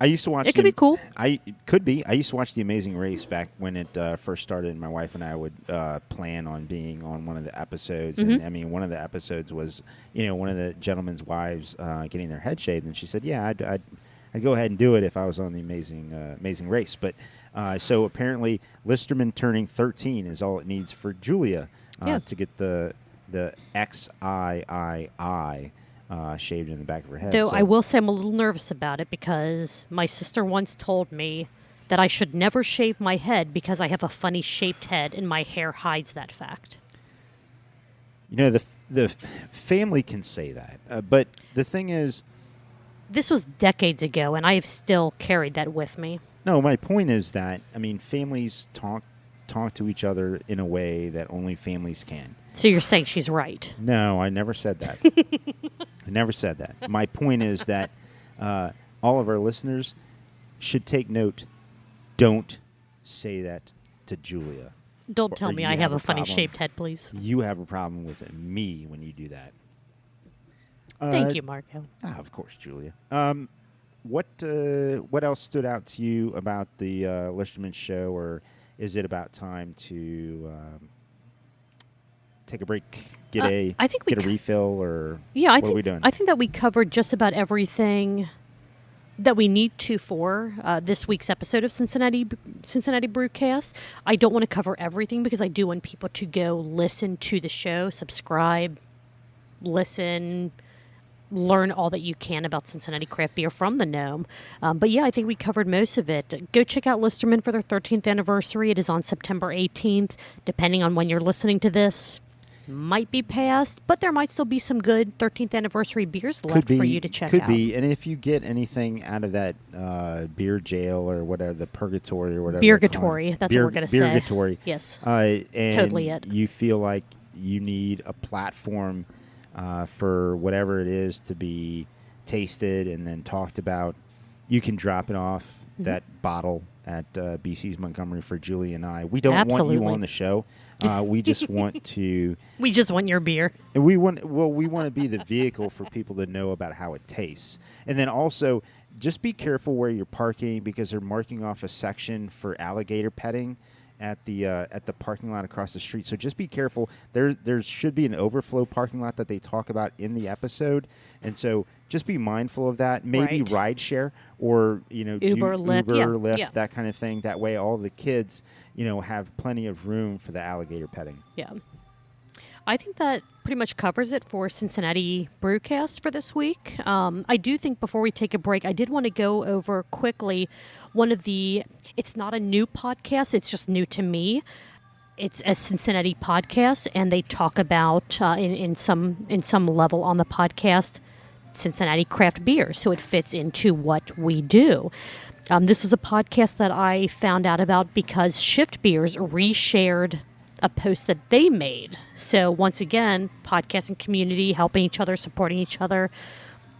I used to watch. It could be cool. It could be. I used to watch The Amazing Race back when it first started. And my wife and I would plan on being on one of the episodes. Mm-hmm. And I mean, one of the episodes was, one of the gentlemen's wives getting their head shaved, and she said, "Yeah, I'd go ahead and do it if I was on the Amazing Race." But so apparently, Listermann turning 13 is all it needs for Julia to get the XIII. Shaved in the back of her head. Though so. I will say I'm a little nervous about it because my sister once told me that I should never shave my head because I have a funny shaped head and my hair hides that fact. The family can say that, but the thing is, this was decades ago, and I have still carried that with me. No, my point is that families talk to each other in a way that only families can. So you're saying she's right? No, I never said that. I never said that. My point is that all of our listeners should take note. Don't say that to Julia. Don't tell me I have a funny problem. shaped head, please. You have a problem with me when you do that. Thank you, Marco. Of course, Julia. What else stood out to you about the Listermann show, or is it about time to take a break, get a refill, or what are we doing? I think that we covered just about everything that we need to for this week's episode of Cincinnati Brewcast. I don't want to cover everything because I do want people to go listen to the show, subscribe, listen, learn all that you can about Cincinnati craft beer from the Gnome. But yeah, I think we covered most of it. Go check out Listermann for their 13th anniversary. It is on September 18th. Depending on when you're listening to this, might be past, but there might still be some good 13th anniversary beers left for you to check out. Could be. And if you get anything out of that beer jail or whatever, the purgatory or whatever. Beergatory. That's what we're going to say. Beergatory. Yes. And totally it. You feel like you need a platform for whatever it is to be tasted and then talked about. You can drop it off that bottle at BC's Montgomery for Julie and I. We don't want you on the show. We just want to. We just want your beer. And we want to be the vehicle for people to know about how it tastes, and then also just be careful where you're parking because they're marking off a section for alligator petting at the parking lot across the street. So just be careful. There should be an overflow parking lot that they talk about in the episode, and so just be mindful of that. Maybe rideshare or Uber, Lyft, that kind of thing. That way, all the kids have plenty of room for the alligator petting. Yeah. I think that pretty much covers it for Cincinnati Brewcast for this week. I do think before we take a break, I did want to go over quickly it's not a new podcast, it's just new to me. It's a Cincinnati podcast, and they talk about, in some level on the podcast, Cincinnati craft beer. So it fits into what we do. This was a podcast that I found out about because Shift Beers reshared a post that they made. So once again, podcasting community, helping each other, supporting each other.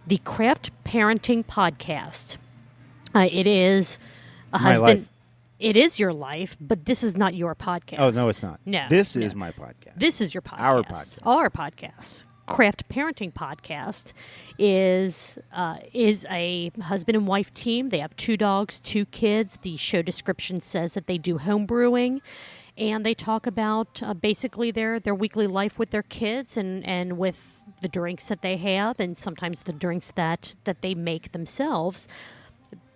The Craft Parenting Podcast. It is a husband. Life. It is your life, but this is not your podcast. Oh, no, it's not. No. This is my podcast. This is your podcast. Our podcast. Our podcast. Craft Parenting Podcast is a husband and wife team. They have 2 dogs, 2 kids. The show description says that they do home brewing, and they talk about basically their weekly life with their kids and with the drinks that they have, and sometimes the drinks that they make themselves.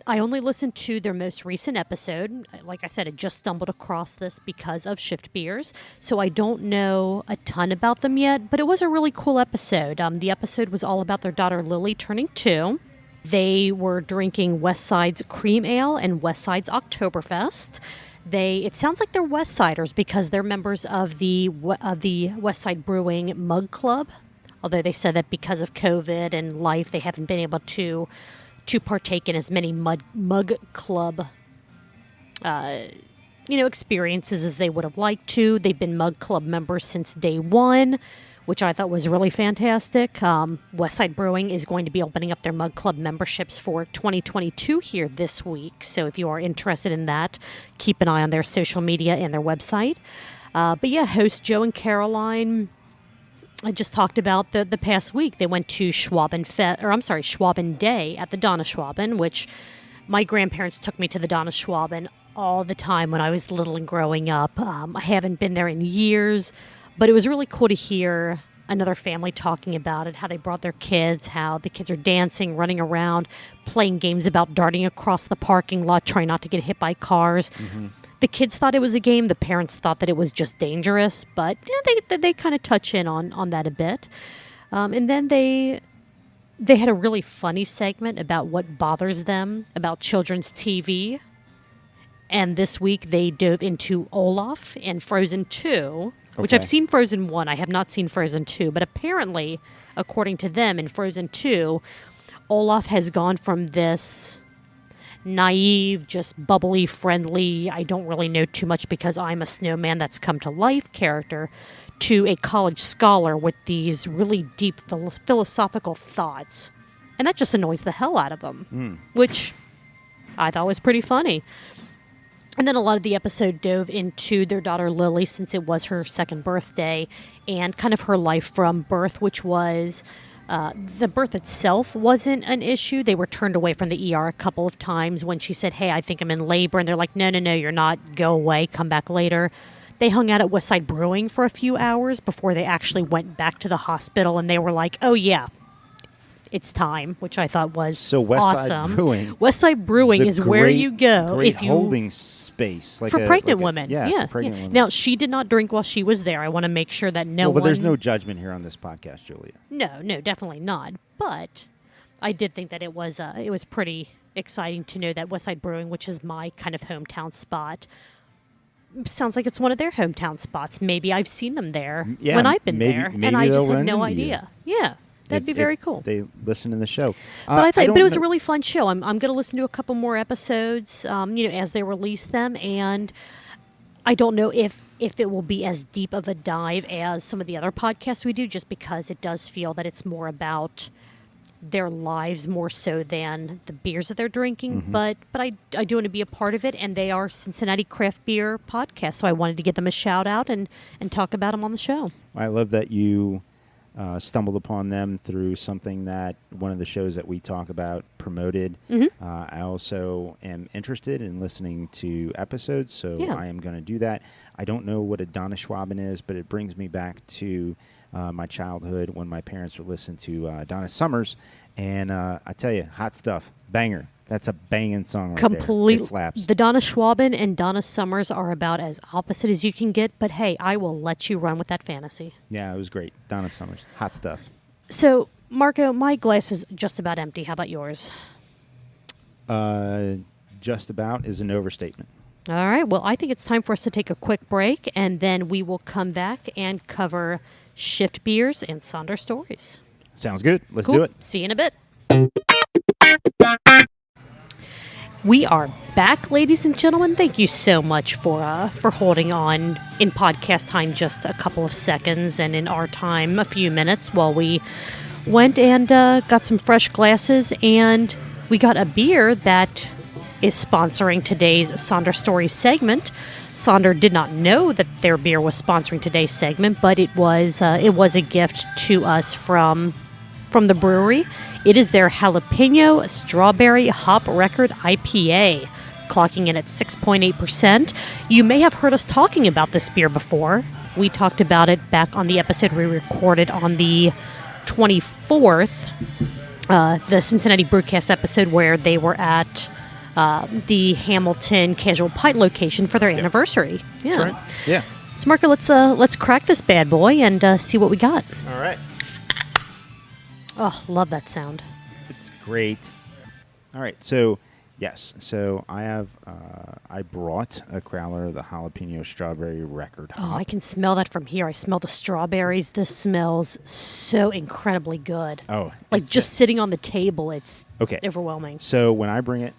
I only listened to their most recent episode. Like I said, I just stumbled across this because of Shift Beers, so I don't know a ton about them yet, but it was a really cool episode. The episode was all about their daughter Lily turning 2. They were drinking Westside's Cream Ale and Westside's Oktoberfest. It sounds like they're Westsiders because they're members of the Westside Brewing Mug Club, although they said that because of COVID and life, they haven't been able to partake in as many mug club experiences as they would have liked to. They've been Mug Club members since day one, which I thought was really fantastic. Westside Brewing is going to be opening up their Mug Club memberships for 2022 here this week. So if you are interested in that, keep an eye on their social media and their website. But yeah, host Joe and Caroline, I just talked about the past week. They went to Schwaben Day at the Donna Schwaben, which my grandparents took me to the Donna Schwaben all the time when I was little and growing up. I haven't been there in years, but it was really cool to hear another family talking about it, how they brought their kids, how the kids are dancing, running around, playing games about darting across the parking lot, trying not to get hit by cars. The kids thought it was a game. The parents thought that it was just dangerous, but they kind of touch in on that a bit. And then they had a really funny segment about what bothers them about children's TV. And this week they dove into Olaf and Frozen 2, which I've seen Frozen 1. I have not seen Frozen 2. But apparently, according to them, in Frozen 2, Olaf has gone from this naive, just bubbly, friendly, I don't really know too much because I'm a snowman that's come to life character to a college scholar with these really deep philosophical thoughts. And that just annoys the hell out of them, which I thought was pretty funny. And then a lot of the episode dove into their daughter Lily, since it was her second birthday, and kind of her life from birth, which was the birth itself wasn't an issue. They were turned away from the ER a couple of times when she said, "Hey, I think I'm in labor." And they're like, no, you're not. Go away. Come back later. They hung out at Westside Brewing for a few hours before they actually went back to the hospital, and they were like, "Oh, yeah. It's time," which I thought was awesome. Westside Brewing is where you go great if you holding space for pregnant women. For pregnant women. Now she did not drink while she was there. I want to make sure that but there's no judgment here on this podcast, Julia. No, definitely not. But I did think that it was pretty exciting to know that Westside Brewing, which is my kind of hometown spot, sounds like it's one of their hometown spots. Maybe I've seen them there when I've been there, and I just had no idea. Yeah. That'd be very cool. They listen to the show. But it was a really fun show. I'm going to listen to a couple more episodes, as they release them. And I don't know if it will be as deep of a dive as some of the other podcasts we do, just because it does feel that it's more about their lives more so than the beers that they're drinking. But I do want to be a part of it, and they are Cincinnati Craft Beer Podcast, so I wanted to give them a shout out and talk about them on the show. I love that you stumbled upon them through something that one of the shows that we talk about promoted. I also am interested in listening to episodes, so I am going to do that. I don't know what a Donna Schwaben is, but it brings me back to my childhood when my parents would listen to Donna Summers, and I tell you, hot stuff, banger. That's a banging song right there. It slaps. The Donna Schwaben and Donna Summers are about as opposite as you can get, but hey, I will let you run with that fantasy. Yeah, it was great. Donna Summers. Hot stuff. So, Marco, my glass is just about empty. How about yours? Just about is an overstatement. All right. Well, I think it's time for us to take a quick break, and then we will come back and cover shift beers and Sonder Stories. Sounds good. Let's do it. See you in a bit. We are back, ladies and gentlemen. Thank you so much for holding on in podcast time just a couple of seconds, and in our time a few minutes while we went and got some fresh glasses, and we got a beer that is sponsoring today's Sonder Stories segment. Sonder did not know that their beer was sponsoring today's segment, but it was a gift to us from the brewery. It is their Jalapeno Strawberry Hop Record IPA, clocking in at 6.8%. You may have heard us talking about this beer before. We talked about it back on the episode we recorded on the 24th, the Cincinnati Brewcast episode, where they were at the Hamilton Casual Pint location for their anniversary. Yeah. That's right. Yeah. So, Marco, let's crack this bad boy and see what we got. All right. Oh, love that sound. It's great. All right, so yes, so I have I brought a crowler, the Jalapeno Strawberry Record Hop. Oh, I can smell that from here. I smell the strawberries. This smells so incredibly good. Oh, like just sitting on the table, it's overwhelming. So when I bring it,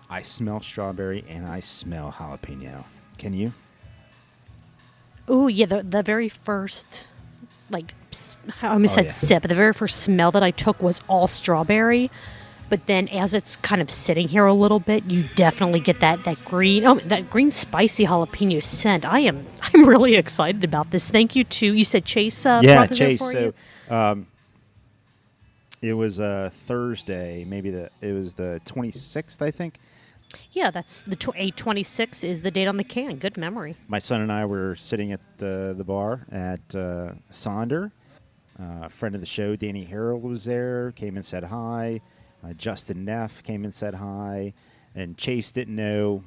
I smell strawberry and I smell jalapeno. Can you? Oh yeah, the very first. I almost said sip. The very first smell that I took was all strawberry, but then as it's kind of sitting here a little bit, you definitely get that green spicy jalapeno scent. I'm really excited about this. Thank you to, you said Chase. Yeah, Chase. So It was a Thursday, it was the 26th, I think. Yeah, that's the 8/26 is the date on the can. Good memory. My son and I were sitting at the bar at Sonder. A friend of the show, Danny Harrell, was there, came and said hi. Justin Neff came and said hi. And Chase didn't know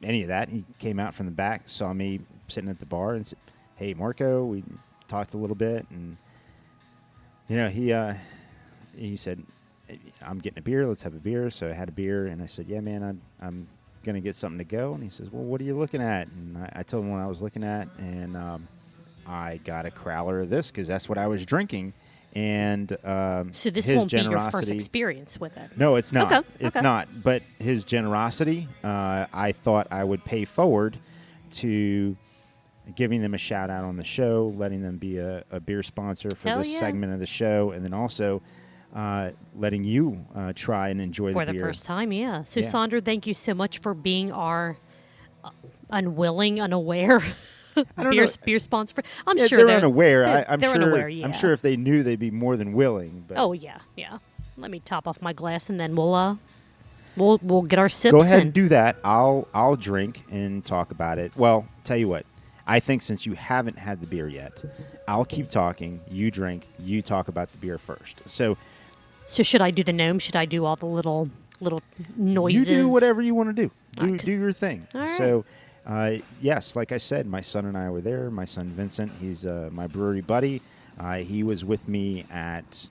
any of that. He came out from the back, saw me sitting at the bar, and said, "Hey, Marco." We talked a little bit, and he said, "I'm getting a beer. Let's have a beer." So I had a beer, and I said, "Yeah, man, I'm gonna get something to go." And he says, "Well, what are you looking at?" And I told him what I was looking at, and I got a crowler of this because that's what I was drinking. And So this his won't be your first generosity- experience with it. No, it's not. Okay, It's okay. not. But his generosity, I thought I would pay forward to giving them a shout out on the show, letting them be a beer sponsor for Hell this yeah. segment of the show, and then also letting you try and enjoy For the the beer. first time, yeah. So, Yeah. Sonder, thank you so much for being our unwilling, unaware I don't beer, know. beer sponsor. I'm Yeah, sure they're unaware. I'm they're sure. unaware, yeah. I'm sure if they knew, they'd be more than willing. But Oh, yeah, yeah. Let me top off my glass, and then we'll get our sips go ahead in. and do that. I'll drink and talk about it. Well, tell you what. I think since you haven't had the beer yet, I'll keep talking. You drink. You talk about the beer first. So So should I do the gnome? Should I do all the little noises? you do whatever you want to do. All right, Do your thing. all right. So, yes, like I said, my son and I were there. My son Vincent, he's my brewery buddy. He was with me at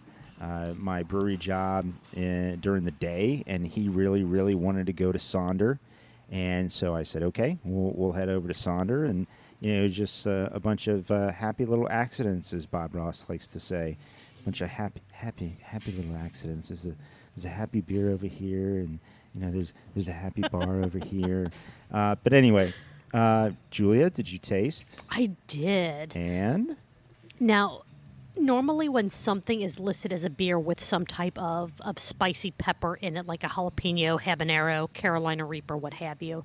my brewery job during the day, and he really, really wanted to go to Sonder. And so I said, okay, we'll head over to Sonder. And, just a bunch of happy little accidents, as Bob Ross likes to say. A bunch of happy little accidents. There's a happy beer over here, and there's a happy bar over here. But anyway, Julia, did you taste? I did. And Now, normally when something is listed as a beer with some type of spicy pepper in it, like a jalapeno, habanero, Carolina Reaper, what have you,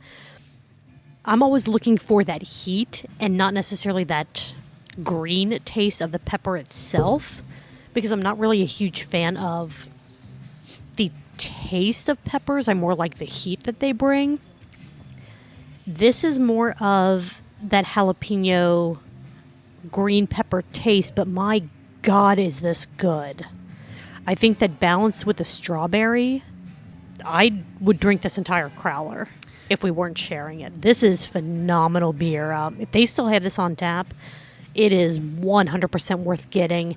I'm always looking for that heat and not necessarily that green taste of the pepper itself, because I'm not really a huge fan of the taste of peppers. I more like the heat that they bring. This is more of that jalapeno green pepper taste, but my God, is this good. I think that balanced with the strawberry, I would drink this entire crowler if we weren't sharing it. This is phenomenal beer. If they still have this on tap, it is 100% worth getting.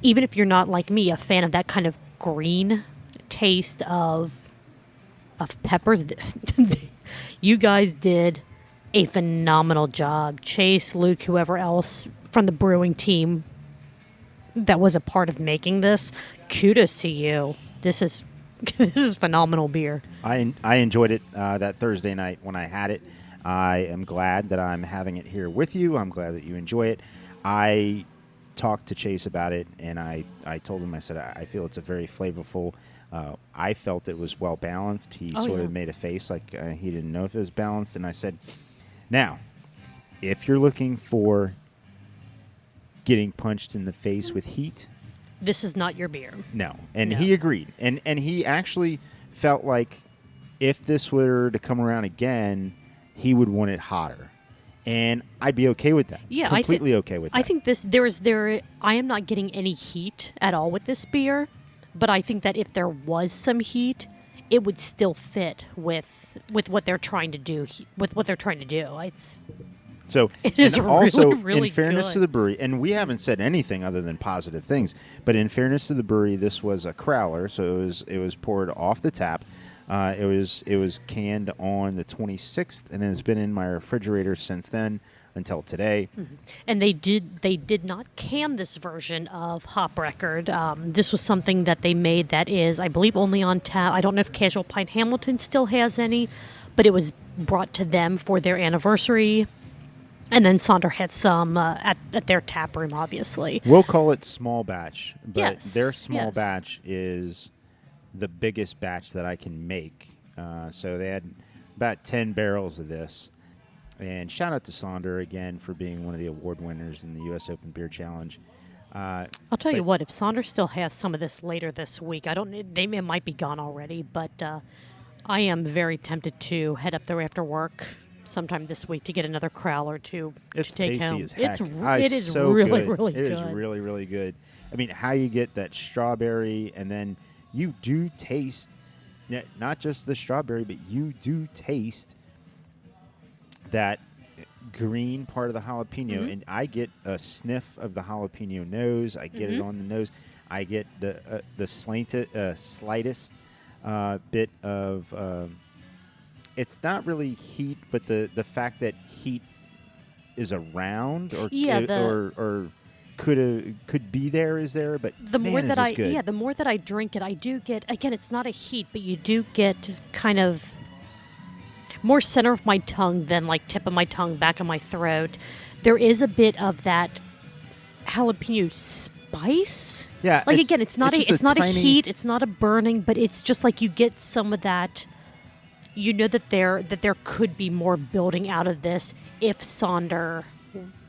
Even if you're not, like me, a fan of that kind of green taste of peppers, you guys did a phenomenal job. Chase, Luke, whoever else from the brewing team that was a part of making this, kudos to you. This is phenomenal beer. I enjoyed it that Thursday night when I had it. I am glad that I'm having it here with you. I'm glad that you enjoy it. I talked to Chase about it, and I told him, I said, I feel it's a very flavorful. I felt it was well balanced. He sort of made a face like he didn't know if it was balanced, and I said, now, if you're looking for getting punched in the face with heat, This is not your beer. no. And No. he agreed. And he actually felt like if this were to come around again, he would want it hotter. And I'd be okay with that. Yeah, completely okay with that. I think I am not getting any heat at all with this beer, but I think that if there was some heat, it would still fit with what they're trying to do. It's So, It is and also, really, really in fairness good. to the brewery, and we haven't said anything other than positive things, but in fairness to the brewery, this was a crowler, so it was poured off the tap. It was canned on the 26th, and has been in my refrigerator since then until today. And they did not can this version of Hop Record. This was something that they made that is, I believe, only on tap. I don't know if Casual Pint Hamilton still has any, but it was brought to them for their anniversary. And then Sonder had some at their tap room, obviously. We'll call it small batch, but Yes, their small yes. batch is the biggest batch that I can make. So they had about 10 barrels of this. And shout out to Sonder again for being one of the award winners in the U.S. Open Beer Challenge. I'll tell you what, if Sonder still has some of this later this week, it might be gone already, but I am very tempted to head up there after work sometime this week to get another crowler or two to take home. It's tasty as heck. It is so really, good. really It good. is really, really good. I mean, how you get that strawberry, and then you do taste not just the strawberry, but you do taste that green part of the jalapeno, and I get a sniff of the jalapeno nose. I get it on the nose. I get the slightest bit of. It's not really heat, but the fact that heat is around, or could be there is there. But the more is that this good. the more that I drink it, I do get, again, it's not a heat, but you do get kind of more center of my tongue than like tip of my tongue, back of my throat. There is a bit of that jalapeno spice. Yeah, like again, it's not a tiny heat, it's not a burning, but it's just like you get some of that. You know that there could be more building out of this if Sonder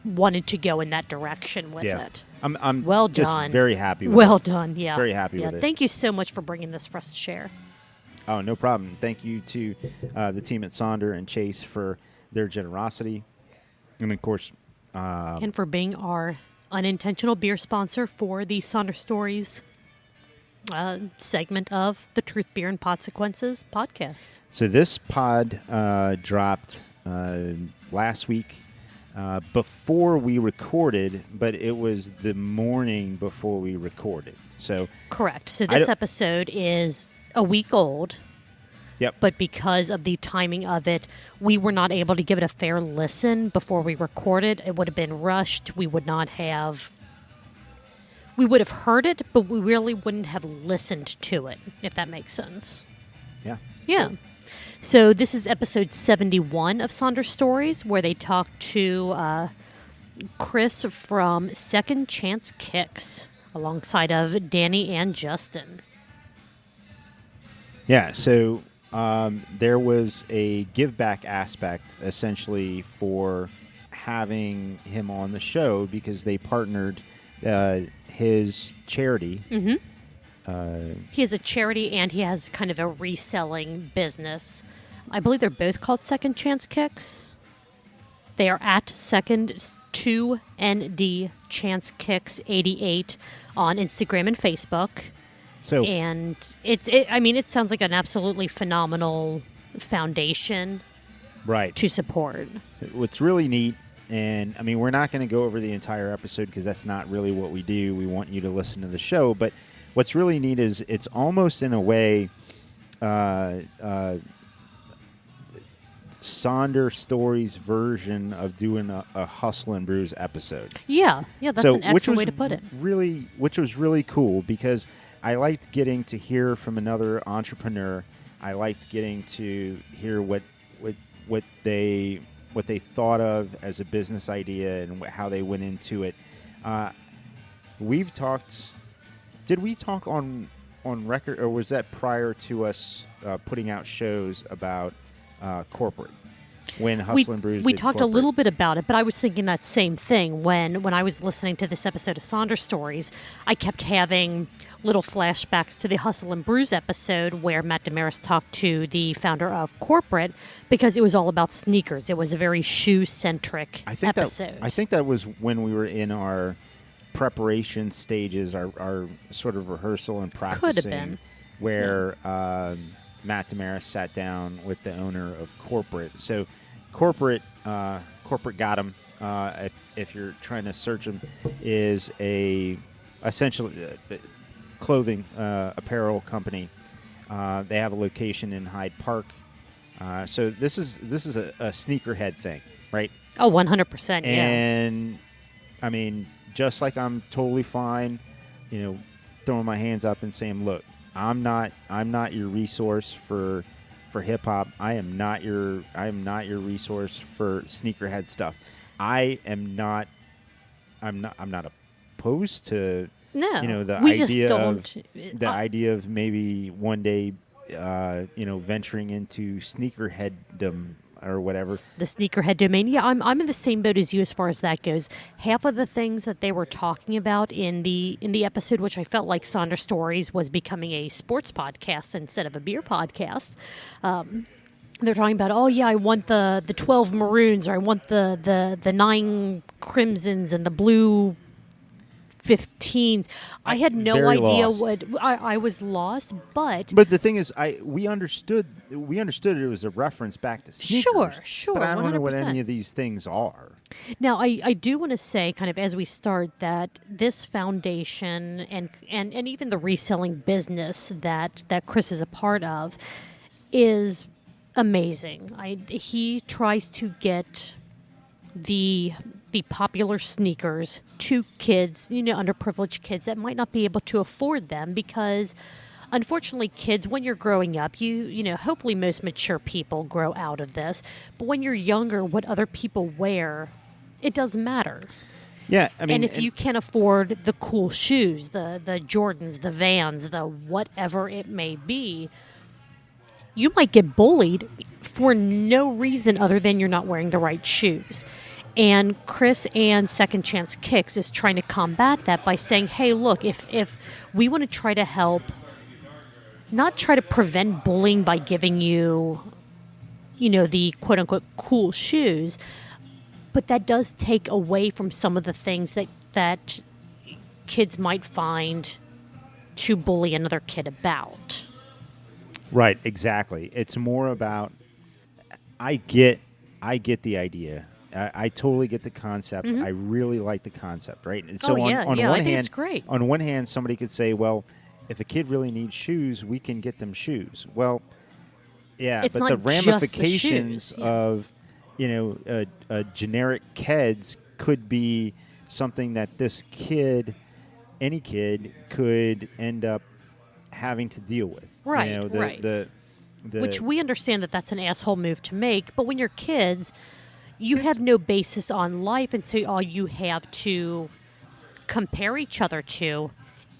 wanted to go in that direction with it. I'm well just done. very happy with well it. done, yeah. Very happy with it. Thank you so much for bringing this for us to share. Oh, no problem. Thank you to the team at Sonder and Chase for their generosity. And, of course... and for being our unintentional beer sponsor for the Sonder Stories segment of the Truth, Beer, and Podsequences podcast. So this pod dropped last week before we recorded, but it was the morning before we recorded. So correct. So this episode is a week old. Yep. But because of the timing of it, we were not able to give it a fair listen before we recorded. It would have been rushed. We would have heard it, but we really wouldn't have listened to it, if that makes sense. Yeah. Yeah. So this is episode 71 of Sonder Stories, where they talk to Chris from Second Chance Kicks, alongside of Danny and Justin. Yeah, so there was a give back aspect, essentially, for having him on the show, because they partnered his charity. He has a charity, and he has kind of a reselling business. I believe they're both called Second Chance Kicks. They are at Second 2ND Chance Kicks 88 on Instagram and Facebook. So, and it sounds like an absolutely phenomenal foundation, right, to support. What's really neat. And, I mean, we're not going to go over the entire episode because that's not really what we do. We want you to listen to the show. But what's really neat is it's almost, in a way, Sonder Stories version of doing a Hustle and Brews episode. Yeah, that's an excellent way to put it. Which was really cool, because I liked getting to hear from another entrepreneur. I liked getting to hear what they thought of as a business idea and how they went into it. We've talked. Did we talk on record, or was that prior to us putting out shows about corporate? When Hustle and Brews, we talked a little bit about it, but I was thinking that same thing when I was listening to this episode of Sonder Stories. I kept having little flashbacks to the Hustle and Brews episode where Matt Damaris talked to the founder of corporate, because it was all about sneakers. It was a very shoe-centric episode. I think that was when we were in our preparation stages, our sort of rehearsal and practicing. Could have been. Where Matt Damaris sat down with the owner of corporate. So corporate got him. If you're trying to search him, is essentially clothing apparel company. They have a location in Hyde Park. So this is a sneakerhead thing, right? Oh, 100%. Yeah. And I mean, just like I'm totally fine, throwing my hands up and saying, look, I'm not your resource for hip hop. I am not your resource for sneakerhead stuff. I'm not opposed to the idea of maybe one day venturing into sneakerheaddom. or whatever. The sneakerhead domain. Yeah, I'm in the same boat as you as far as that goes. Half of the things that they were talking about in the episode, which I felt like Sonder Stories was becoming a sports podcast instead of a beer podcast. They're talking about, oh yeah, I want the 12 maroons, or I want the 9 crimsons and the blue 15s. I had no Very idea lost. what I was lost, but But the thing is, we understood it was a reference back to sneakers. Sure, But I don't know what 100%. any of these things are. Now, I do want to say, kind of as we start, that this foundation and even the reselling business that Chris is a part of is amazing. He tries to get the popular sneakers to kids, underprivileged kids that might not be able to afford them, because unfortunately, kids, when you're growing up, hopefully most mature people grow out of this, but when you're younger, what other people wear, it doesn't matter. Yeah, I mean, And if you can't afford the cool shoes, the Jordans, the Vans, the whatever it may be, you might get bullied for no reason other than you're not wearing the right shoes. And Chris and Second Chance Kicks is trying to combat that by saying, hey, look, if we want to try to help, not try to prevent bullying by giving you, the quote-unquote cool shoes, but that does take away from some of the things that kids might find to bully another kid about. right, exactly. It's more about. I get the idea. I totally get the concept. I really like the concept, right? And so on one I think hand, it's great. on one hand, somebody could say, well, if a kid really needs shoes, we can get them shoes. Well, yeah, It's but not the just the ramifications shoes, yeah. of, generic Keds could be something that this kid, any kid, could end up having to deal with. Right, right. Which we understand that that's an asshole move to make, but when you're kids, you have no basis on life, and so all you have to compare each other to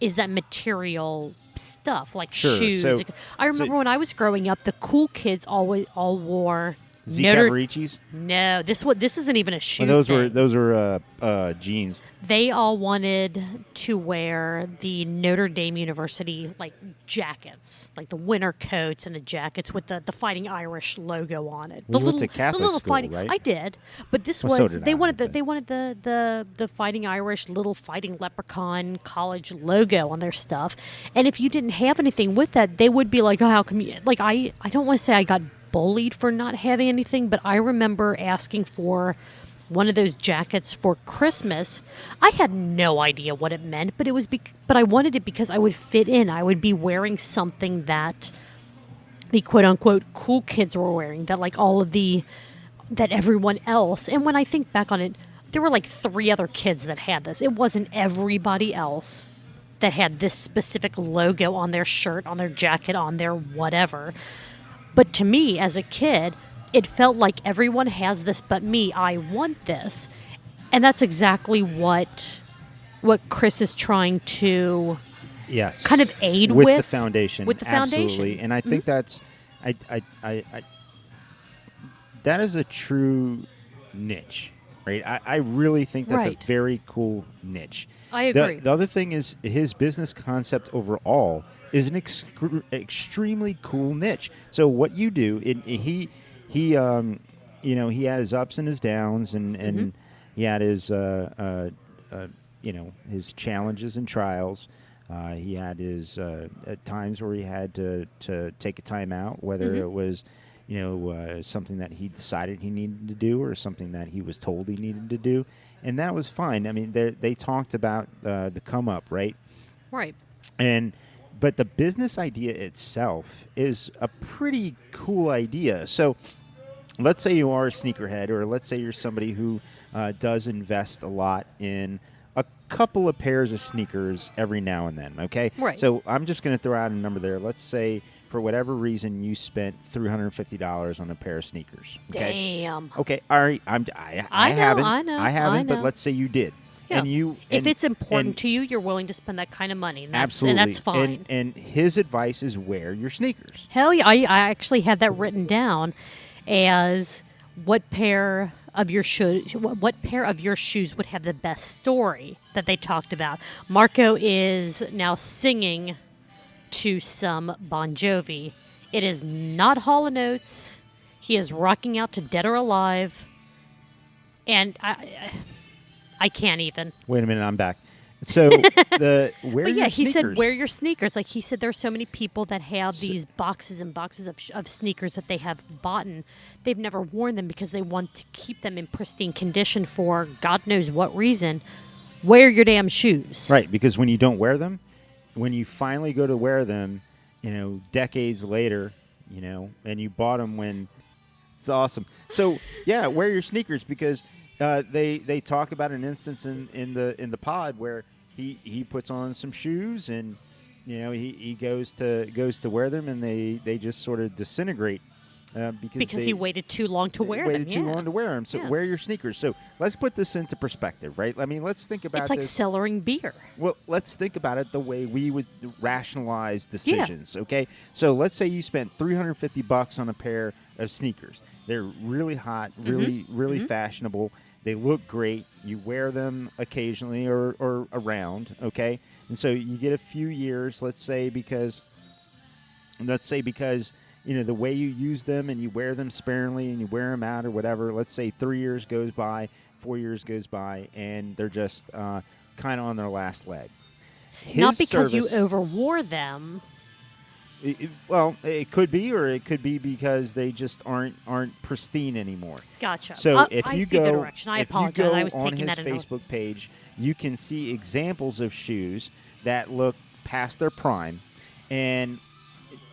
is that material stuff, like Sure, shoes. so- I remember when I was growing up, the cool kids all wore Z Notre. Cavariccis? No, this isn't even a shoe. Well, thing. those were jeans. They all wanted to wear the Notre Dame University jackets, like the winter coats and the jackets with the Fighting Irish logo on it. Well, you went to Catholic the little school, fighting. right? I did, but this Well, so was did they I, wanted but- they wanted the Fighting Irish little Fighting Leprechaun college logo on their stuff. And if you didn't have anything with that, they would be like, "Oh, how come you?" Like I don't want to say I got bullied for not having anything, but I remember asking for one of those jackets for Christmas. I had no idea what it meant, but it was but I wanted it because I would fit in. I would be wearing something that the quote unquote cool kids were wearing, that that everyone else. And when I think back on it, there were 3 other kids that had this. It wasn't everybody else that had this specific logo on their shirt, on their jacket, on their whatever. But to me, as a kid, it felt like everyone has this but me. I want this. And that's exactly what Chris is trying to Yes, kind of aid with the with- foundation. with the Absolutely. foundation. And I think that's that is a true niche, right? I really think that's Right. a very cool niche. I agree. The other thing is his business concept overall is an extremely cool niche. So what you do, he had his ups and his downs, and he had his his challenges and trials. He had his at times where he had to take a time out, whether it was something that he decided he needed to do or something that he was told he needed to do, and that was fine. I mean, they talked about the come up, right? Right. But the business idea itself is a pretty cool idea. So let's say you are a sneakerhead, or let's say you're somebody who does invest a lot in a couple of pairs of sneakers every now and then, okay? Right. So I'm just going to throw out a number there. Let's say for whatever reason you spent $350 on a pair of sneakers. Okay? Damn. Okay, all right. I know, haven't. I haven't, but know. let's say you did. Yeah. And if it's important and- to you, you're willing to spend that kind of money. And that's, Absolutely. And that's fine. And his advice is wear your sneakers. Hell yeah. I actually had that written down as what pair of your shoes would have the best story that they talked about. Marco is now singing to some Bon Jovi. It is not Hall & Oates. He is rocking out to Dead or Alive. And I can't even. Wait a minute, I'm back. So wear but yeah, your he sneakers. said wear your sneakers. Like he said, there's so many people that have these boxes and boxes of sneakers that they have bought, and they've never worn them because they want to keep them in pristine condition for God knows what reason. Wear your damn shoes. Right, because when you don't wear them, when you finally go to wear them, decades later, and you bought them when it's awesome. So yeah, wear your sneakers because. They talk about an instance in the pod where he puts on some shoes and he goes to wear them and they just sort of disintegrate because he waited too long to wear them. Waited too long to wear them. So wear your sneakers. So let's put this into perspective, right? I mean, let's think about it's like cellaring beer. Well, let's think about it the way we would rationalize decisions. Yeah. Okay, so let's say you spent $350 on a pair of sneakers. They're really hot, really fashionable. They look great. You wear them occasionally or around, okay? And so you get a few years, let's say because the way you use them and you wear them sparingly and you wear them out or whatever, let's say 3 years goes by, 4 years goes by, and they're just kind of on their last leg. Not because you overwore them. It could be, or it could be because they just aren't pristine anymore. Gotcha. So if I you see go, the direction. I apologize. I was on taking his that in Facebook page, you can see examples of shoes that look past their prime, and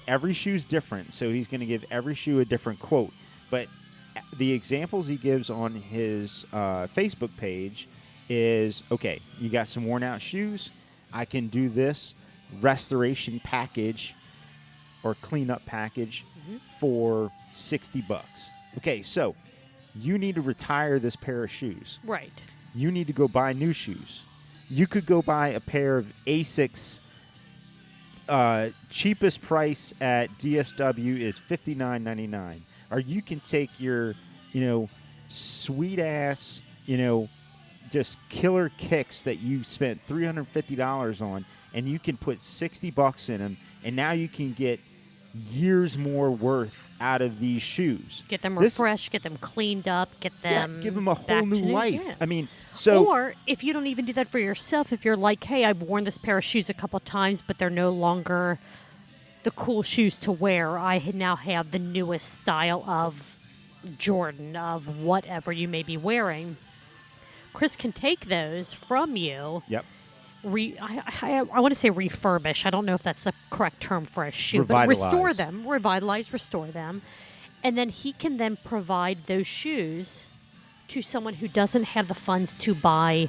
every shoe's different. So he's going to give every shoe a different quote. But the examples he gives on his Facebook page is, okay, you got some worn out shoes. I can do this restoration package or cleanup package for $60. Okay, so you need to retire this pair of shoes. Right. You need to go buy new shoes. You could go buy a pair of Asics. Cheapest price at DSW is $59.99. Or you can take your, sweet ass, just killer kicks that you spent $350 on, and you can put $60 in them, and now you can get years more worth out of these shoes. Get them refreshed, get them cleaned up, get them give them a whole new life. Yeah. I mean, so or if you don't even do that for yourself, if you're like, hey, I've worn this pair of shoes a couple times, but they're no longer the cool shoes to wear. I now have the newest style of Jordan, of whatever you may be wearing. Chris can take those from you. Yep. I want to say refurbish. I don't know if that's the correct term for a shoe, Revitalize. but restore them, restore them, and then he can then provide those shoes to someone who doesn't have the funds to buy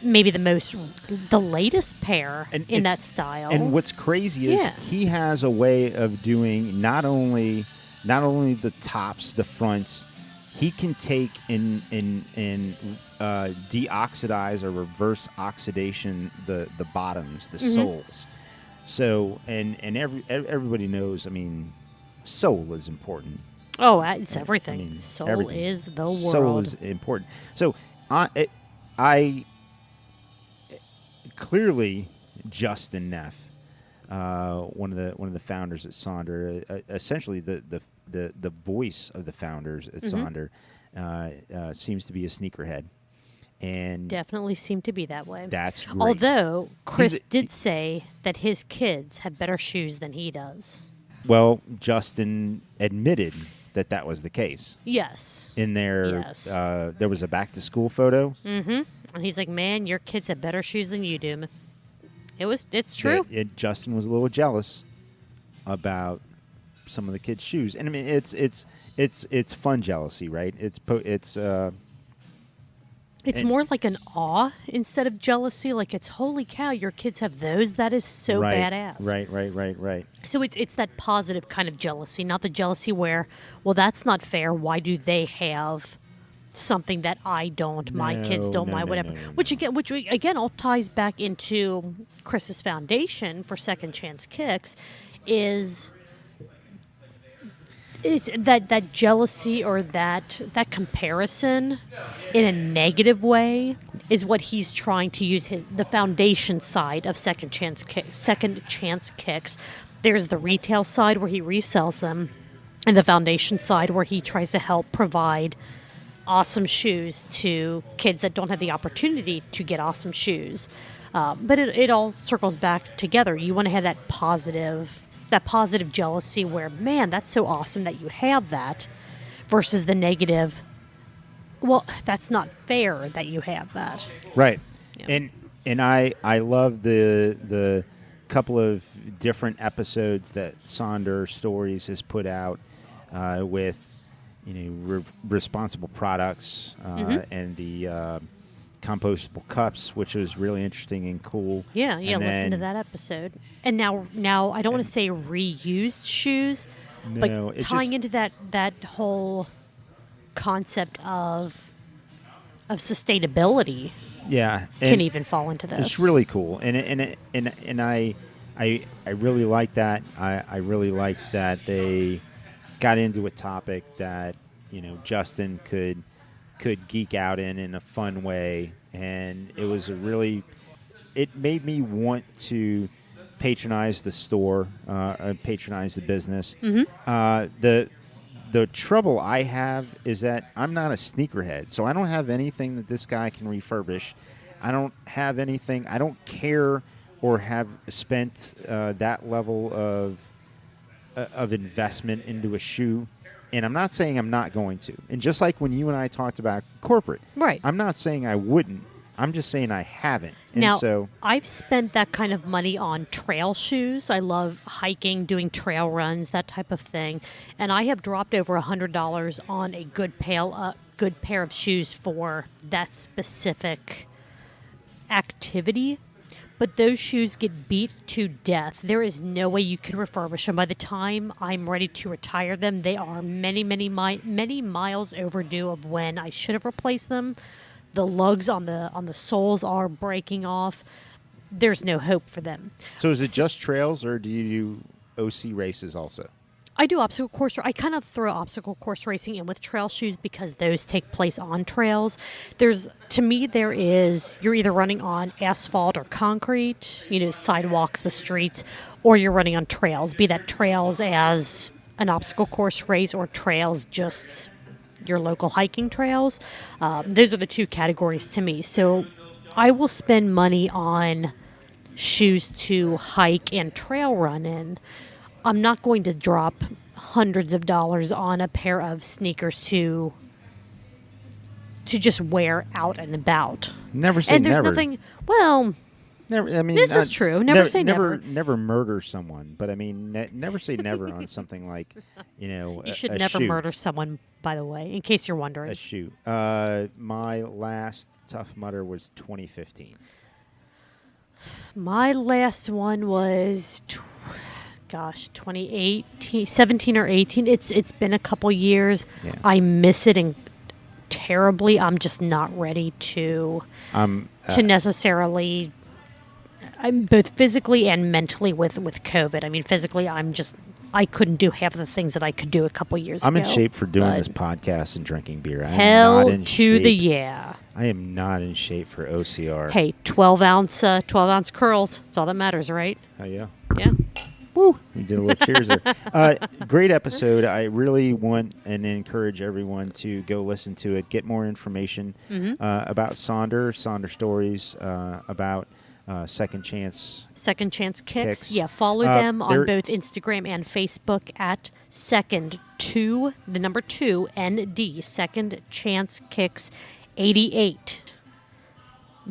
maybe the latest pair in that style. And what's crazy is he has a way of doing not only the tops, the fronts. He can take and deoxidize or reverse oxidation the bottoms, the soles. So and everybody knows. I mean, sole is important. Oh, it's everything. I mean, sole everything. is the world. Sole is important. So I clearly Justin Neff, one of the founders at Sonder, essentially the voice of the founders at Sonder, seems to be a sneakerhead, and definitely seemed to be that way. That's great. Although Chris did say that his kids have better shoes than he does. Well, Justin admitted that was the case. Yes. In there was a back to school photo. Mm-hmm. And he's like, "Man, your kids have better shoes than you do." It's true. Justin was a little jealous about some of the kids' shoes, and I mean it's fun jealousy, right? It's more like an awe instead of jealousy. Like it's holy cow, your kids have those. That is so badass. Right. So it's that positive kind of jealousy, not the jealousy where, well, that's not fair. Why do they have something that I don't? My kids don't. Whatever. Which again all ties back into Chris's foundation for Second Chance Kicks. Is Is that jealousy or that comparison in a negative way is what he's trying to use the foundation side of second chance kicks. There's the retail side where he resells them, and the foundation side where he tries to help provide awesome shoes to kids that don't have the opportunity to get awesome shoes. But it all circles back together. You want to have that positive jealousy where, man, that's so awesome that you have that, versus the negative, well, that's not fair that you have that. Right. Yeah. And I love the couple of different episodes that Sonder Stories has put out with responsible products and the compostable cups, which was really interesting and cool. Yeah, listen to that episode. And now I don't want to say reused shoes, but tying into that whole concept of sustainability. Yeah, can even fall into this. It's really cool, and I really like that. I really like that they got into a topic that Justin could geek out in a fun way, and it made me want to patronize the store, patronize the business. Mm-hmm. The trouble I have is that I'm not a sneakerhead, so I don't have anything that this guy can refurbish. I don't have anything. I don't care or have spent that level of investment into a shoe. And I'm not saying I'm not going to. And just like when you and I talked about corporate, right? I'm not saying I wouldn't. I'm just saying I haven't. And now, so I've spent that kind of money on trail shoes. I love hiking, doing trail runs, that type of thing. And I have dropped over $100 on a good pair of shoes for that specific activity. But those shoes get beat to death. There is no way you can refurbish them. By the time I'm ready to retire them, they are many miles overdue of when I should have replaced them. The lugs on the soles are breaking off. There's no hope for them. So is it just trails, or do you do OC races also? I do obstacle course. I kind of throw obstacle course racing in with trail shoes because those take place on trails. You're either running on asphalt or concrete, sidewalks, the streets, or you're running on trails, be that trails as an obstacle course race or trails just your local hiking trails. Those are the two categories to me. So I will spend money on shoes to hike and trail run in. I'm not going to drop hundreds of dollars on a pair of sneakers to just wear out and about. Never say never. And there's nothing. Well, never. I mean, this is true. Never say never. Never murder someone, but I mean, never say never on something like, You should a never shoe. murder someone. By the way, in case you're wondering, A shoe. My last Tough Mudder was 2015. my last one was. 2018, 17 or 18. It's been a couple years. Yeah. I miss it terribly. I'm just not ready to necessarily. I'm both physically and mentally with COVID. I mean, physically, I couldn't do half of the things that I could do a couple years ago. I'm in shape for doing this podcast and drinking beer. Hell to the yeah. I am not in shape for OCR. Hey, 12 ounce curls. That's all that matters, right? Oh yeah. Yeah. Woo! We did a little cheers there. Great episode. I really want and encourage everyone to go listen to it, get more information about Sonder Stories, about Second Chance Kicks. Yeah, follow them on both Instagram and Facebook at the number 2, ND, Second Chance Kicks 88.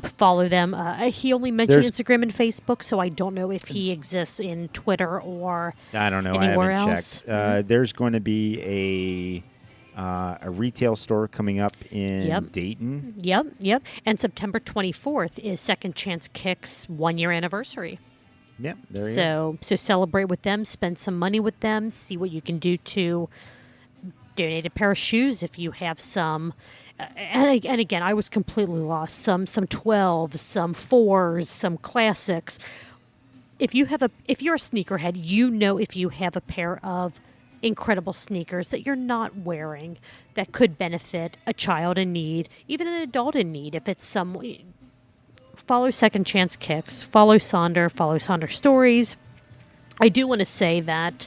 Follow them. He only mentioned Instagram and Facebook, so I don't know if he exists in Twitter or I don't know. Anywhere I haven't else. checked. There's going to be a retail store coming up in Dayton. Yep. And September 24th is Second Chance Kicks 1-year anniversary. Yep. There you go. So celebrate with them, spend some money with them, see what you can do to donate a pair of shoes if you have some. And again, I was completely lost. Some 12s, some 4s, some classics. If you're a sneakerhead, if you have a pair of incredible sneakers that you're not wearing that could benefit a child in need, even an adult in need. If it's some, follow Second Chance Kicks, follow Sonder Stories. I do want to say that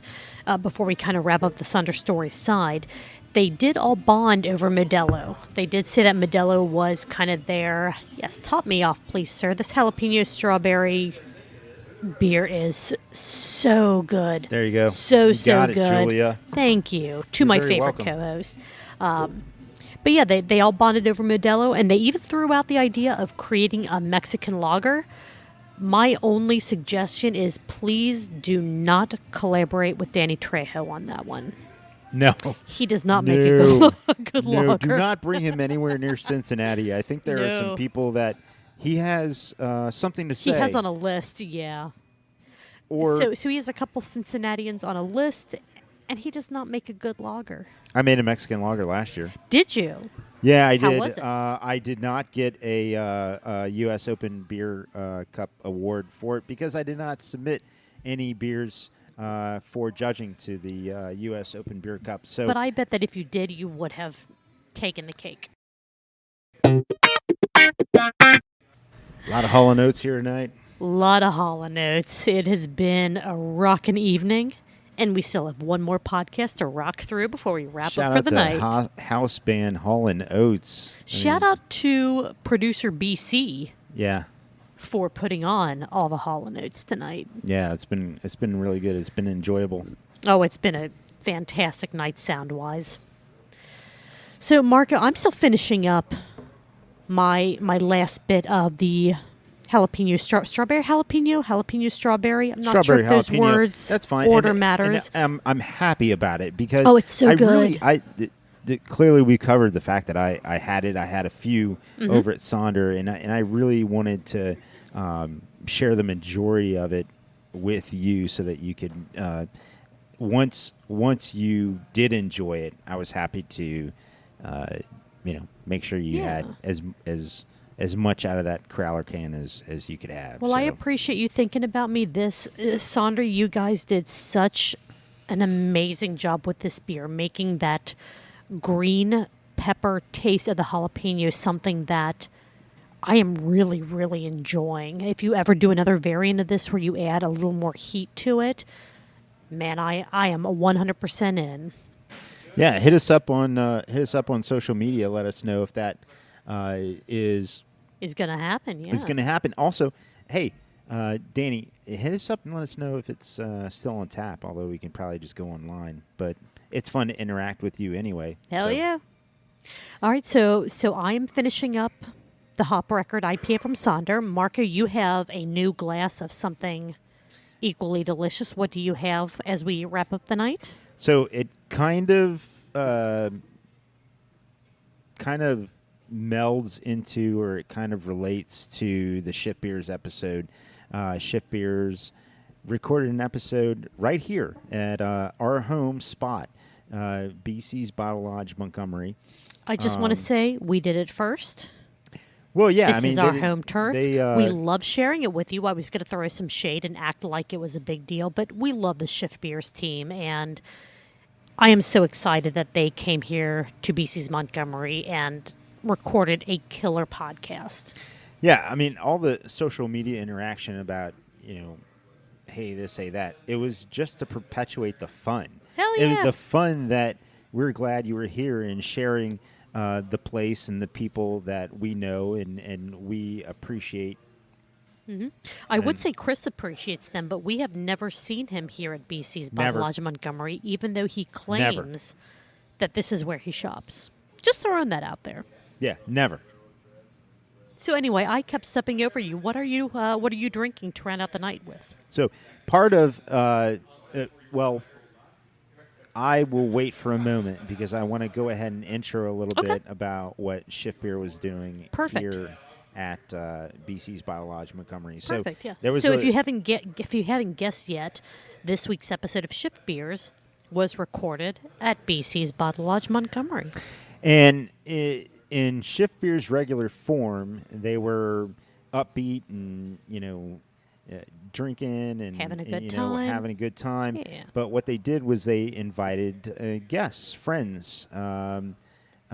before we kind of wrap up the Sonder Stories side, they did all bond over Modelo. They did say that Modelo was kind of their, yes, top me off, please, sir. This jalapeno strawberry beer is so good. There you go. So got it, good. Julia. Thank you. To You're my very favorite welcome. co-host. But yeah, they all bonded over Modelo, and they even threw out the idea of creating a Mexican lager. My only suggestion is please do not collaborate with Danny Trejo on that one. No. He does not make a good No, lager. do not bring him anywhere near Cincinnati. I think there are No. some people that he has something to say. He has on a list, yeah. Or So he has a couple Cincinnatians on a list, and he does not make a good lager. I made a Mexican lager last year. Did you? Yeah, I How did. was it? I did not get a U.S. Open Beer Cup award for it because I did not submit any beers for judging to the U.S. Open Beer Cup. So, But I bet that if you did, you would have taken the cake. a lot of Hall & Oates here tonight. A lot of Hall & Oates. It has been a rockin' evening, and we still have one more podcast to rock through before we wrap Shout up for out the to night. house band Hall & Oates. Shout out to producer BC Yeah. for putting on all the Hall & Oates tonight. Yeah, it's been really good. It's been enjoyable. Oh, it's been a fantastic night sound-wise. So, Marco, I'm still finishing up my last bit of the jalapeno strawberry jalapeno strawberry. I'm not Strawberry sure if those jalapeno. words That's fine. order And matters. I'm happy about it because Oh, it's so I good. Really, clearly we covered the fact that I had it. I had a few Mm-hmm. over at Sonder, and I really wanted to share the majority of it with you so that you could once you did enjoy it, I was happy to make sure you Yeah. had as much out of that crowler can as you could have. Well, I So, appreciate you thinking about me. Sonder, you guys did such an amazing job with this beer, making that green pepper taste of the jalapeno something that I am really, really enjoying. If you ever do another variant of this where you add a little more heat to it, man, I am 100% in. yeah, hit us up on social media. Let us know if that is Is going to happen, yeah. going to happen. Also, hey, Danny, hit us up and let us know if it's still on tap. Although we can probably just go online, but it's fun to interact with you anyway. Hell So, yeah. All right, so I am finishing up the Hop Record IPA from Sonder. Marco, you have a new glass of something equally delicious. What do you have as we wrap up the night? So it kind of melds into, or it kind of relates to the Shift Beers episode. Shift Beers recorded an episode right here at our home spot, BC's Bottle Lodge, Montgomery. I just want to say we did it first. Well, yeah, This I mean, is our home turf. They, we love sharing it with you. I was going to throw some shade and act like it was a big deal, but we love the Shift Beers team, and I am so excited that they came here to BC's Montgomery and recorded a killer podcast. Yeah, I mean, all the social media interaction about, hey, this, hey, that, it was just to perpetuate the fun. Hell It was yeah. the fun that we're glad you were here and sharing the place and the people that we know and we appreciate. I would say Chris appreciates them, but we have never seen him here at BC's Bottle Never. Lodge Montgomery, even though he claims that this is where he shops. Just throwing that out there. Yeah, never. So anyway, I kept stepping over you. What are you drinking to round out the night with? So part of, I will wait for a moment because I want to go ahead and intro a little Okay. bit about what Shift Beer was doing Perfect. here at BC's Bottle Lodge Montgomery. Perfect. Yes. There was So if you haven't guessed yet, this week's episode of Shift Beers was recorded at BC's Bottle Lodge Montgomery. And in Shift Beer's regular form, they were upbeat and, drinking and having a good you time. know, having a good time. Yeah. But what they did was they invited guests, friends.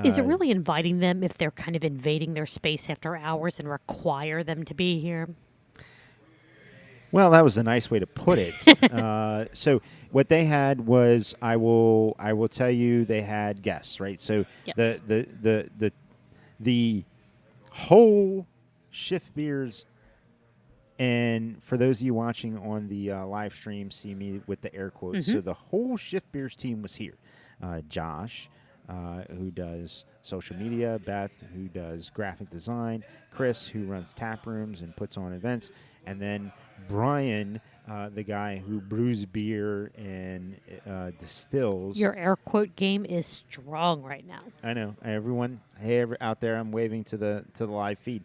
Is it really inviting them if they're kind of invading their space after hours and require them to be here? Well, that was a nice way to put it. So what they had was, I will tell you, they had guests, right? So Yes. the whole Shift Beers, and for those of you watching on the live stream, see me with the air quotes. So the whole Shift Beers team was here. Josh, who does social media, Beth, who does graphic design, Chris, who runs tap rooms and puts on events, and then Brian, the guy who brews beer and distills. Your air quote game is strong right now. I know. Everyone, out there, I'm waving to the live feed.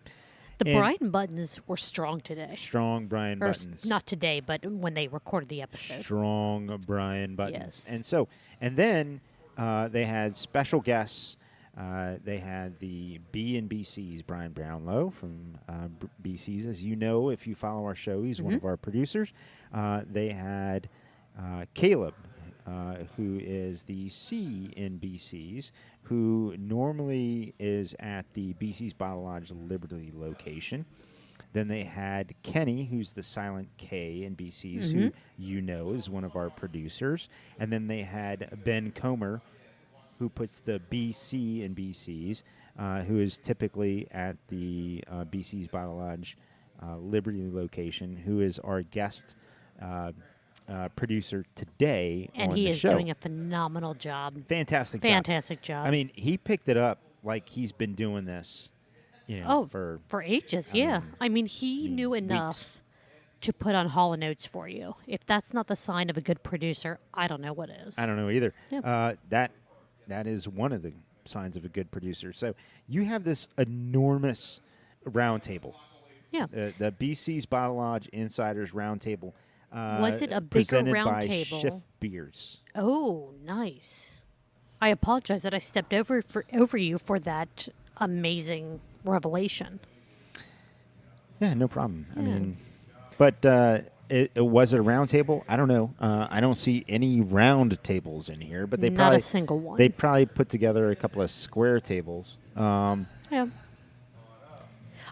The And Brian buttons were strong today. Strong Brian Or buttons. not today, but when they recorded the episode. Strong Brian buttons. Yes. And then they had special guests. They had the B&BC's Brian Brownlow from BC's. As you know, if you follow our show, he's one of our producers. They had Caleb, who is the C in BC's, who normally is at the BC's Bottle Lodge Liberty location. Then they had Kenny, who's the silent K in BC's, who you know is one of our producers. And then they had Ben Comer, who puts the BC in BC's, who is typically at the BC's Bottle Lodge Liberty location, who is our guest producer today And on he the is show. doing a phenomenal job. Fantastic job. Fantastic job. I mean, he picked it up like he's been doing this, you know, for ages, yeah. I mean, he knew enough to put on Hall & Oates for you. If that's not the sign of a good producer, I don't know what is. I don't know either. Yeah. That is one of the signs of a good producer. So you have this enormous round table. Yeah. The BC's Bottle Lodge Insiders Round Table. Was it a bigger presented round by table? Shift Beers. Oh, nice. I apologize that I stepped over you for that amazing revelation. Yeah, no problem. I Yeah. mean, but was it a round table? I don't know. I don't see any round tables in here, but they Not probably a single one. They probably put together a couple of square tables. Yeah.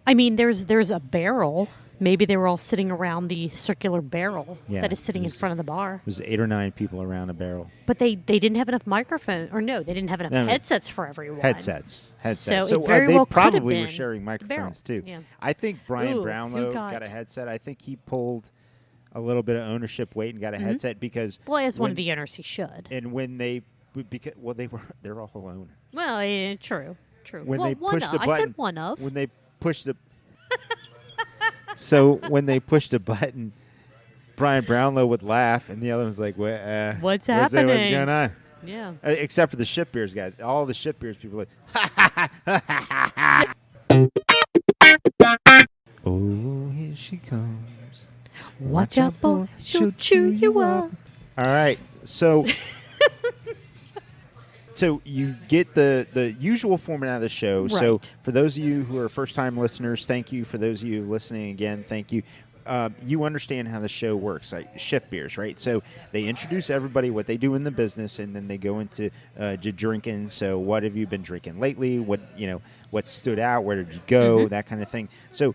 I mean, there's a barrel. Maybe they were all sitting around the circular barrel Yeah, that is sitting in front of the bar. There's 8 or 9 people around a barrel. But they didn't have enough microphones, or no, they didn't have enough No, no. headsets for everyone. Headsets. So it very they well could have probably were been sharing the barrel. microphones too. Yeah. I think Brian Ooh, Brownlow who got a got- headset. I think he pulled a little bit of ownership weight and got a headset because Well, as one when- of the owners, he should. and when they because they're all owners. Well, yeah, true. When well, they one pushed the of. I button, said one of. when they pushed the so when they pushed the button, Brian Brownlow would laugh, and the other one's like, What's What's happening?" going on?" Yeah. Except for the Shift Beers guys. All the Shift Beers people are like, oh, here she comes. Watch out, boy. She'll chew you up. All right. So so you get the usual format of the show. So Right. for those of you who are first-time listeners, thank you. For those of you listening again, thank you. You understand how the show works, like Shift Beers, right? So they introduce everybody, what they do in the business, and then they go into drinking. So what have you been drinking lately? What stood out? Where did you go? That kind of thing. So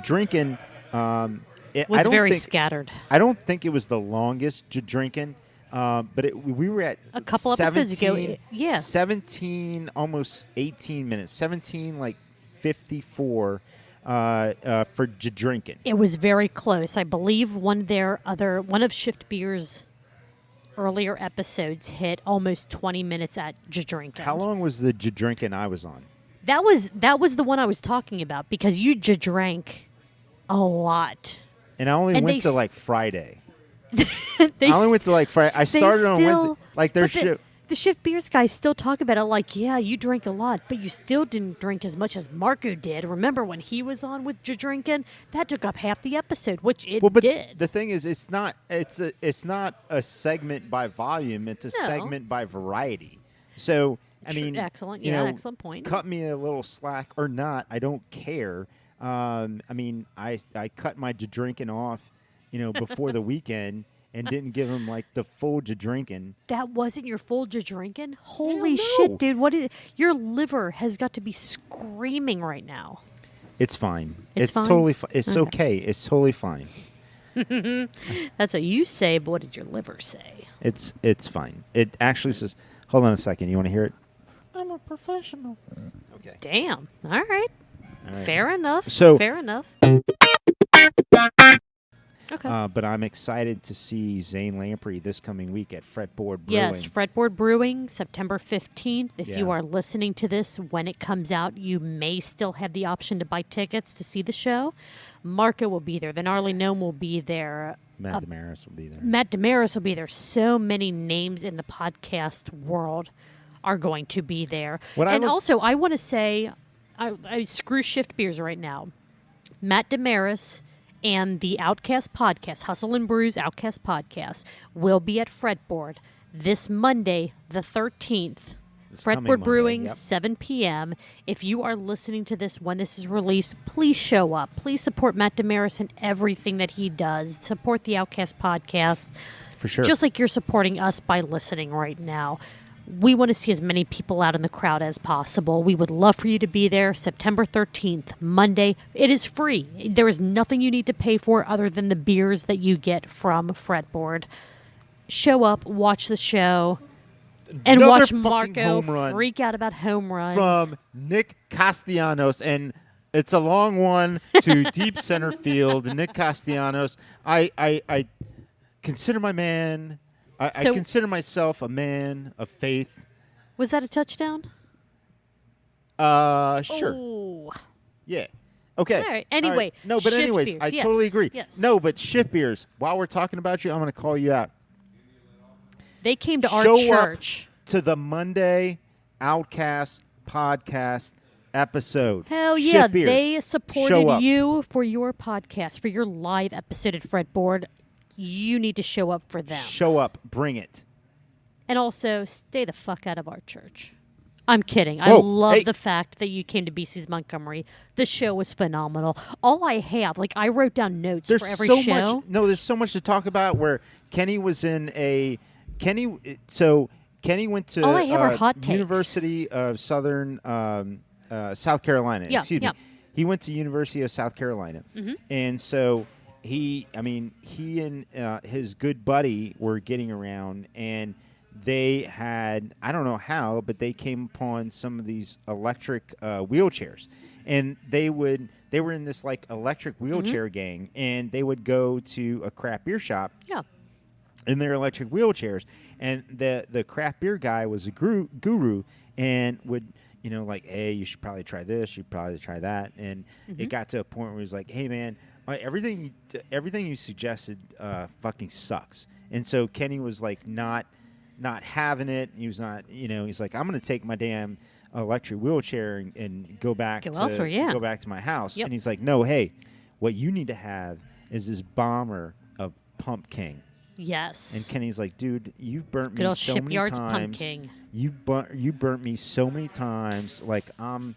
drinking Was I don't very think, scattered. I don't think it was the longest drinking, but we were at A couple episodes ago, 17 yeah. 17, almost 18 minutes, 17 like 54 for drinking. It was very close. I believe one of Shift Beer's earlier episodes hit almost 20 minutes at drinking. How long was the drinking I was on? That was the one I was talking about because you drank a lot. And I only And went they to like Friday. They I only went to like Friday. I they started on still- Wednesday. Like their but shit. the Shift Beers guys still talk about it like, yeah, you drank a lot, but you still didn't drink as much as Marco did. Remember when he was on with drinking? That took up half the episode, which it But did. the thing is, it's not a segment by volume. It's a No. segment by variety. So I mean, Excellent. you Yeah, know, excellent point. Cut me a little slack or not. I don't care. I mean, I cut my drinking off, before the weekend and didn't give him like the full drinking. That wasn't your Folger drinking? Holy no. shit, dude. Your liver has got to be screaming right now. It's fine. It's fine? Totally fine. It's okay. It's totally fine. That's what you say, but what does your liver say? It's fine. It actually says, hold on a second. You want to hear it? I'm a professional. Okay. Damn. All right. All right. Fair enough. So- Fair enough. Okay. But I'm excited to see Zane Lamprey this coming week at Fretboard Brewing. Yes, Fretboard Brewing, September 15th. If you Yeah. are listening to this when it comes out, you may still have the option to buy tickets to see the show. Marco will be there. The Gnarly Gnome will be there. Matt Damaris will be there. Matt Damaris will be there. So many names in the podcast world are going to be there. Also, I want to say, I screw Shift Beers right now. Matt Damaris and the Outcast podcast, Hustle and Brews Outcast podcast, will be at Fretboard this Monday, the 13th. This coming Fretboard Brewing, Monday, yep. 7 p.m. If you are listening to this when this is released, please show up. Please support Matt Damaris and everything that he does. Support the Outcast podcast. For sure. Just like you're supporting us by listening right now. We want to see as many people out in the crowd as possible. We would love for you to be there September 13th, Monday. It is free. There is nothing you need to pay for other than the beers that you get from Fretboard. Show up, watch the show, and Another watch fucking Marco home run freak out about home runs. from Nick Castellanos, and it's a long one to deep center field. Nick Castellanos, I consider my man. I consider myself a man of faith. Was that a touchdown? Sure. Oh. Yeah. Okay. All right. Anyway, No, but Shift anyways, Beers. I Yes. totally agree. Yes. No, but Shift Beers, while we're talking about you, I'm going to call you out. They came to our Show church. up to the Monday Outcast podcast episode. Hell yeah, Shift Beers, they show supported up. you for your podcast, for your live episode at Fretboard. You need to show up for them. Show up. Bring it. And also, stay the fuck out of our church. I'm kidding. I Whoa, love hey. the fact that you came to BC's Montgomery. The show was phenomenal. All I have, I wrote down notes There's for every so show. much. No, there's so much to talk about. Where Kenny was in a Kenny went to All I have are hot takes. University of Southern South Carolina. Yeah, Excuse yeah. me. He went to University of South Carolina, and so he and his good buddy were getting around, and they had, I don't know how, but they came upon some of these electric wheelchairs, and they were in this like electric wheelchair gang, and they would go to a craft beer shop Yeah. in their electric wheelchairs, and the craft beer guy was a guru and would, like, hey, you should probably try this, you should probably try that, and it got to a point where he was like, hey man, everything you suggested fucking sucks. And so Kenny was like not having it. He was not, he's like, I'm going to take my damn electric wheelchair and go back to my house. Yep. And he's like, no, hey, what you need to have is this bomber of Pump King. Yes. And Kenny's like, dude, you burnt Good me old so many Shipyard's times. Pump King. You burnt me so many times. Like I'm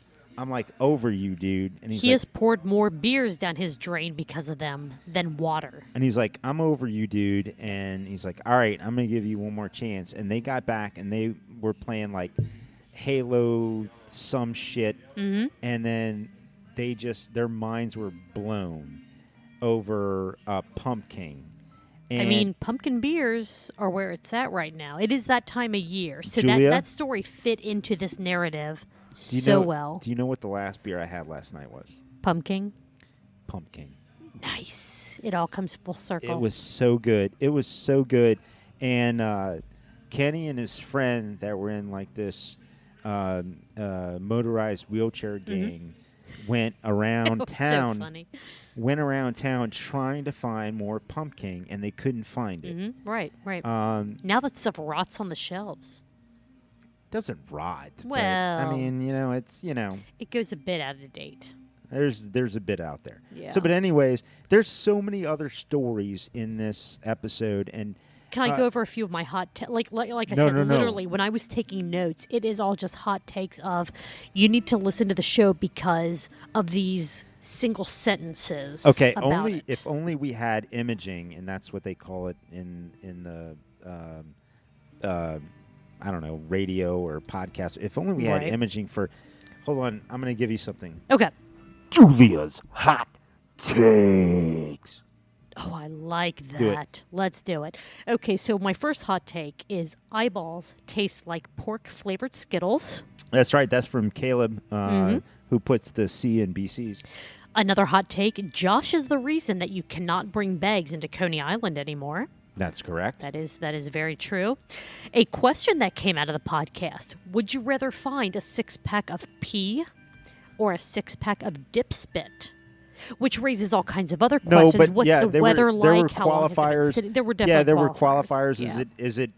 like over you, dude. And He has poured more beers down his drain because of them than water. And he's like, I'm over you, dude. And he's like, all right, I'm going to give you one more chance. And they got back, and they were playing, like, Halo some shit. And then their minds were blown over Pump King. And pumpkin beers are where it's at right now. It is that time of year. So Julia? that story fit into this narrative do you so know, well. Do you know what the last beer I had last night was? Pumpkin. Pump King. Nice. It all comes full circle. It was so good. And Kenny and his friend that were in like this motorized wheelchair gang went around town. So funny. Went around town trying to find more Pump King, and they couldn't find it. Right. Now that stuff rots on the shelves. Doesn't rot. Well, but, I mean, it's it goes a bit out of date. There's a bit out there. Yeah. So, but anyways, there's so many other stories in this episode, and Can I go over a few of my hot like I No, said, no. literally, when I was taking notes, it is all just hot takes of you need to listen to the show because of these single sentences. Okay, about only it. if only we had imaging, and that's what they call it in the I don't know, radio or podcast. If only we had Right. imaging for. Hold on, I'm going to give you something. Okay. Julia's hot takes. Oh, I like that. Do it. Let's do it. Okay, so my first hot take is eyeballs taste like pork-flavored Skittles. That's right. That's from Caleb, who puts the C in BCs. Another hot take, Josh is the reason that you cannot bring bags into Coney Island anymore. That's correct. That is very true. A question that came out of the podcast, would you rather find a 6-pack of pee or a 6-pack of dip spit? Which raises all kinds of other questions. but What's yeah, the weather like? There were How long has it been qualifiers. sitting? There were definitely there were qualifiers. Yeah.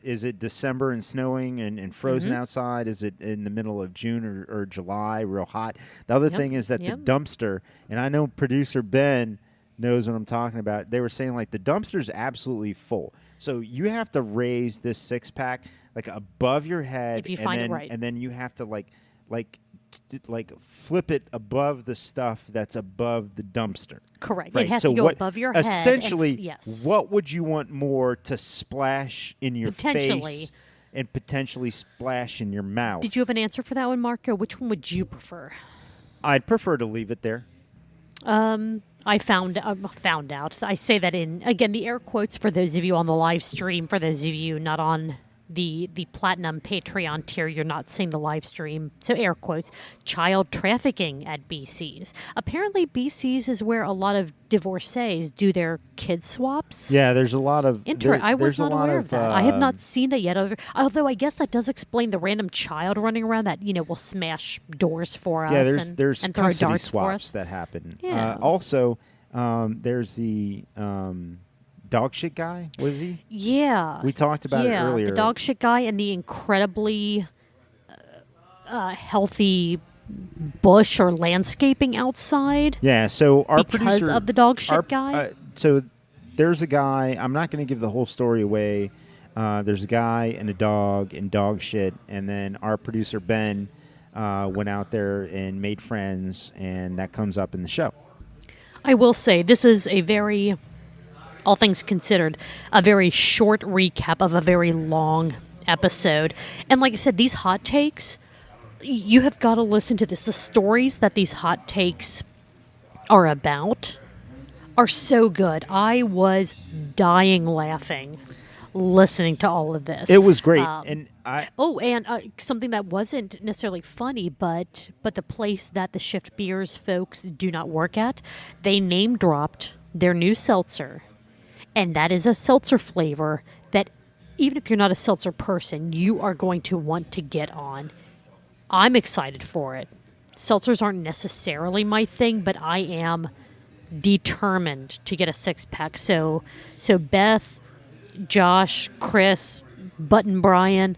Is it December and snowing and frozen outside? Is it in the middle of June or July, real hot? The other thing is that the dumpster, and I know producer Ben knows what I'm talking about. They were saying like the dumpster's absolutely full, so you have to raise this 6-pack like above your head, If you find it right. and then you have to like flip it above the stuff that's above the dumpster. Correct. Right. It has so to go what, above your head. Essentially, yes. what would you want more to splash in your Potentially. face and potentially splash in your mouth? Did you have an answer for that one, Marco? Which one would you prefer? I'd prefer to leave it there. I found out. I say that in, again, the air quotes for those of you on the live stream, for those of you not on the Platinum Patreon tier, you're not seeing the live stream. So air quotes, child trafficking at BC's. Apparently BC's is where a lot of divorcees do their kid swaps. Yeah, there's a lot of... I was not aware of that. I have not um, seen that yet. Although I guess that does explain the random child running around that, will smash doors for us Yeah, and there's throw custody darts for swaps us. that happen. Yeah. Also, there's the... dog shit guy, was he? Yeah. We talked about it earlier. The dog shit guy and the incredibly healthy bush or landscaping outside. Yeah, so our because producer... of the dog shit guy? So there's a guy, I'm not going to give the whole story away. There's a guy and a dog and dog shit, and then our producer Ben went out there and made friends, and that comes up in the show. I will say, this is a very... all things considered, a very short recap of a very long episode. And like I said, these hot takes, you have got to listen to this. The stories that these hot takes are about are so good. I was dying laughing listening to all of this. It was great. And something that wasn't necessarily funny, but the place that the Shift Beers folks do not work at, they name dropped their new seltzer. And that is a seltzer flavor that, even if you're not a seltzer person, you are going to want to get on. I'm excited for it. Seltzers aren't necessarily my thing, but I am determined to get a 6-pack. So Beth, Josh, Chris, Button Brian,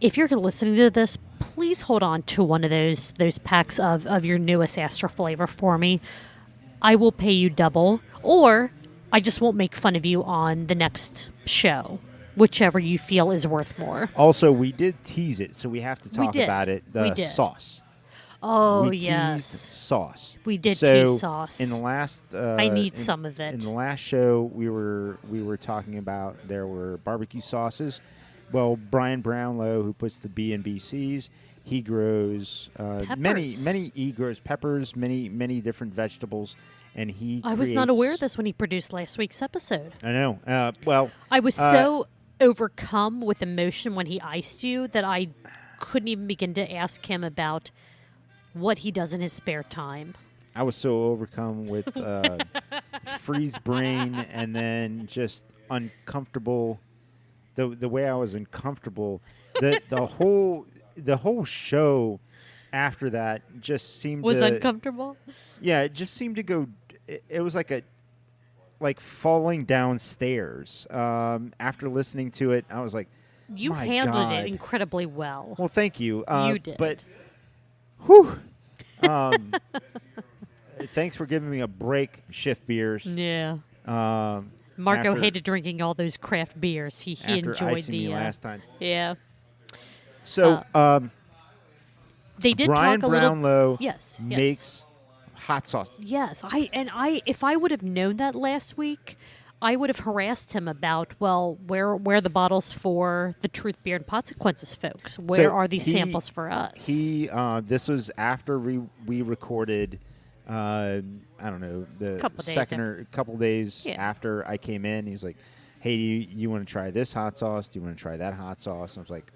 if you're listening to this, please hold on to one of those packs of your newest Astra flavor for me. I will pay you double, or I just won't make fun of you on the next show, whichever you feel is worth more. Also, we did tease it, so we have to talk did. about it. We The did. sauce. Oh, We yes. teased sauce. We did So tease sauce. in the last, I need some of it. In the last show, we were talking about there were barbecue sauces. Well, Brian Brownlow, who puts the B in BCs, he grows many. He grows peppers, many different vegetables, and he. I was not aware of creates- this when he produced last week's episode. I know. Well, I was so overcome with emotion when he iced you that I couldn't even begin to ask him about what he does in his spare time. I was so overcome with freeze brain and then just uncomfortable. The way I was uncomfortable, the whole show after that just seemed Was to, uncomfortable? Yeah, it just seemed to go. It was like falling downstairs. After listening to it, I was like, You My handled God. it incredibly well. well, thank you. You did. But, whew. Thanks for giving me a break, Shift Beers. Yeah. Um, Marco after- hated drinking all those craft beers. He after enjoyed icing the me last time. Yeah. So They did Brian talk a little. Brownlow Yes. makes hot sauce. Yes, if I would have known that last week, I would have harassed him about, well, where are the bottles for the Truth Beer and Consequences folks? Where are these samples for us? This was after we recorded. I don't know, the couple days after I came in. He's like, "Hey, do you want to try this hot sauce? Do you want to try that hot sauce?" And I was like,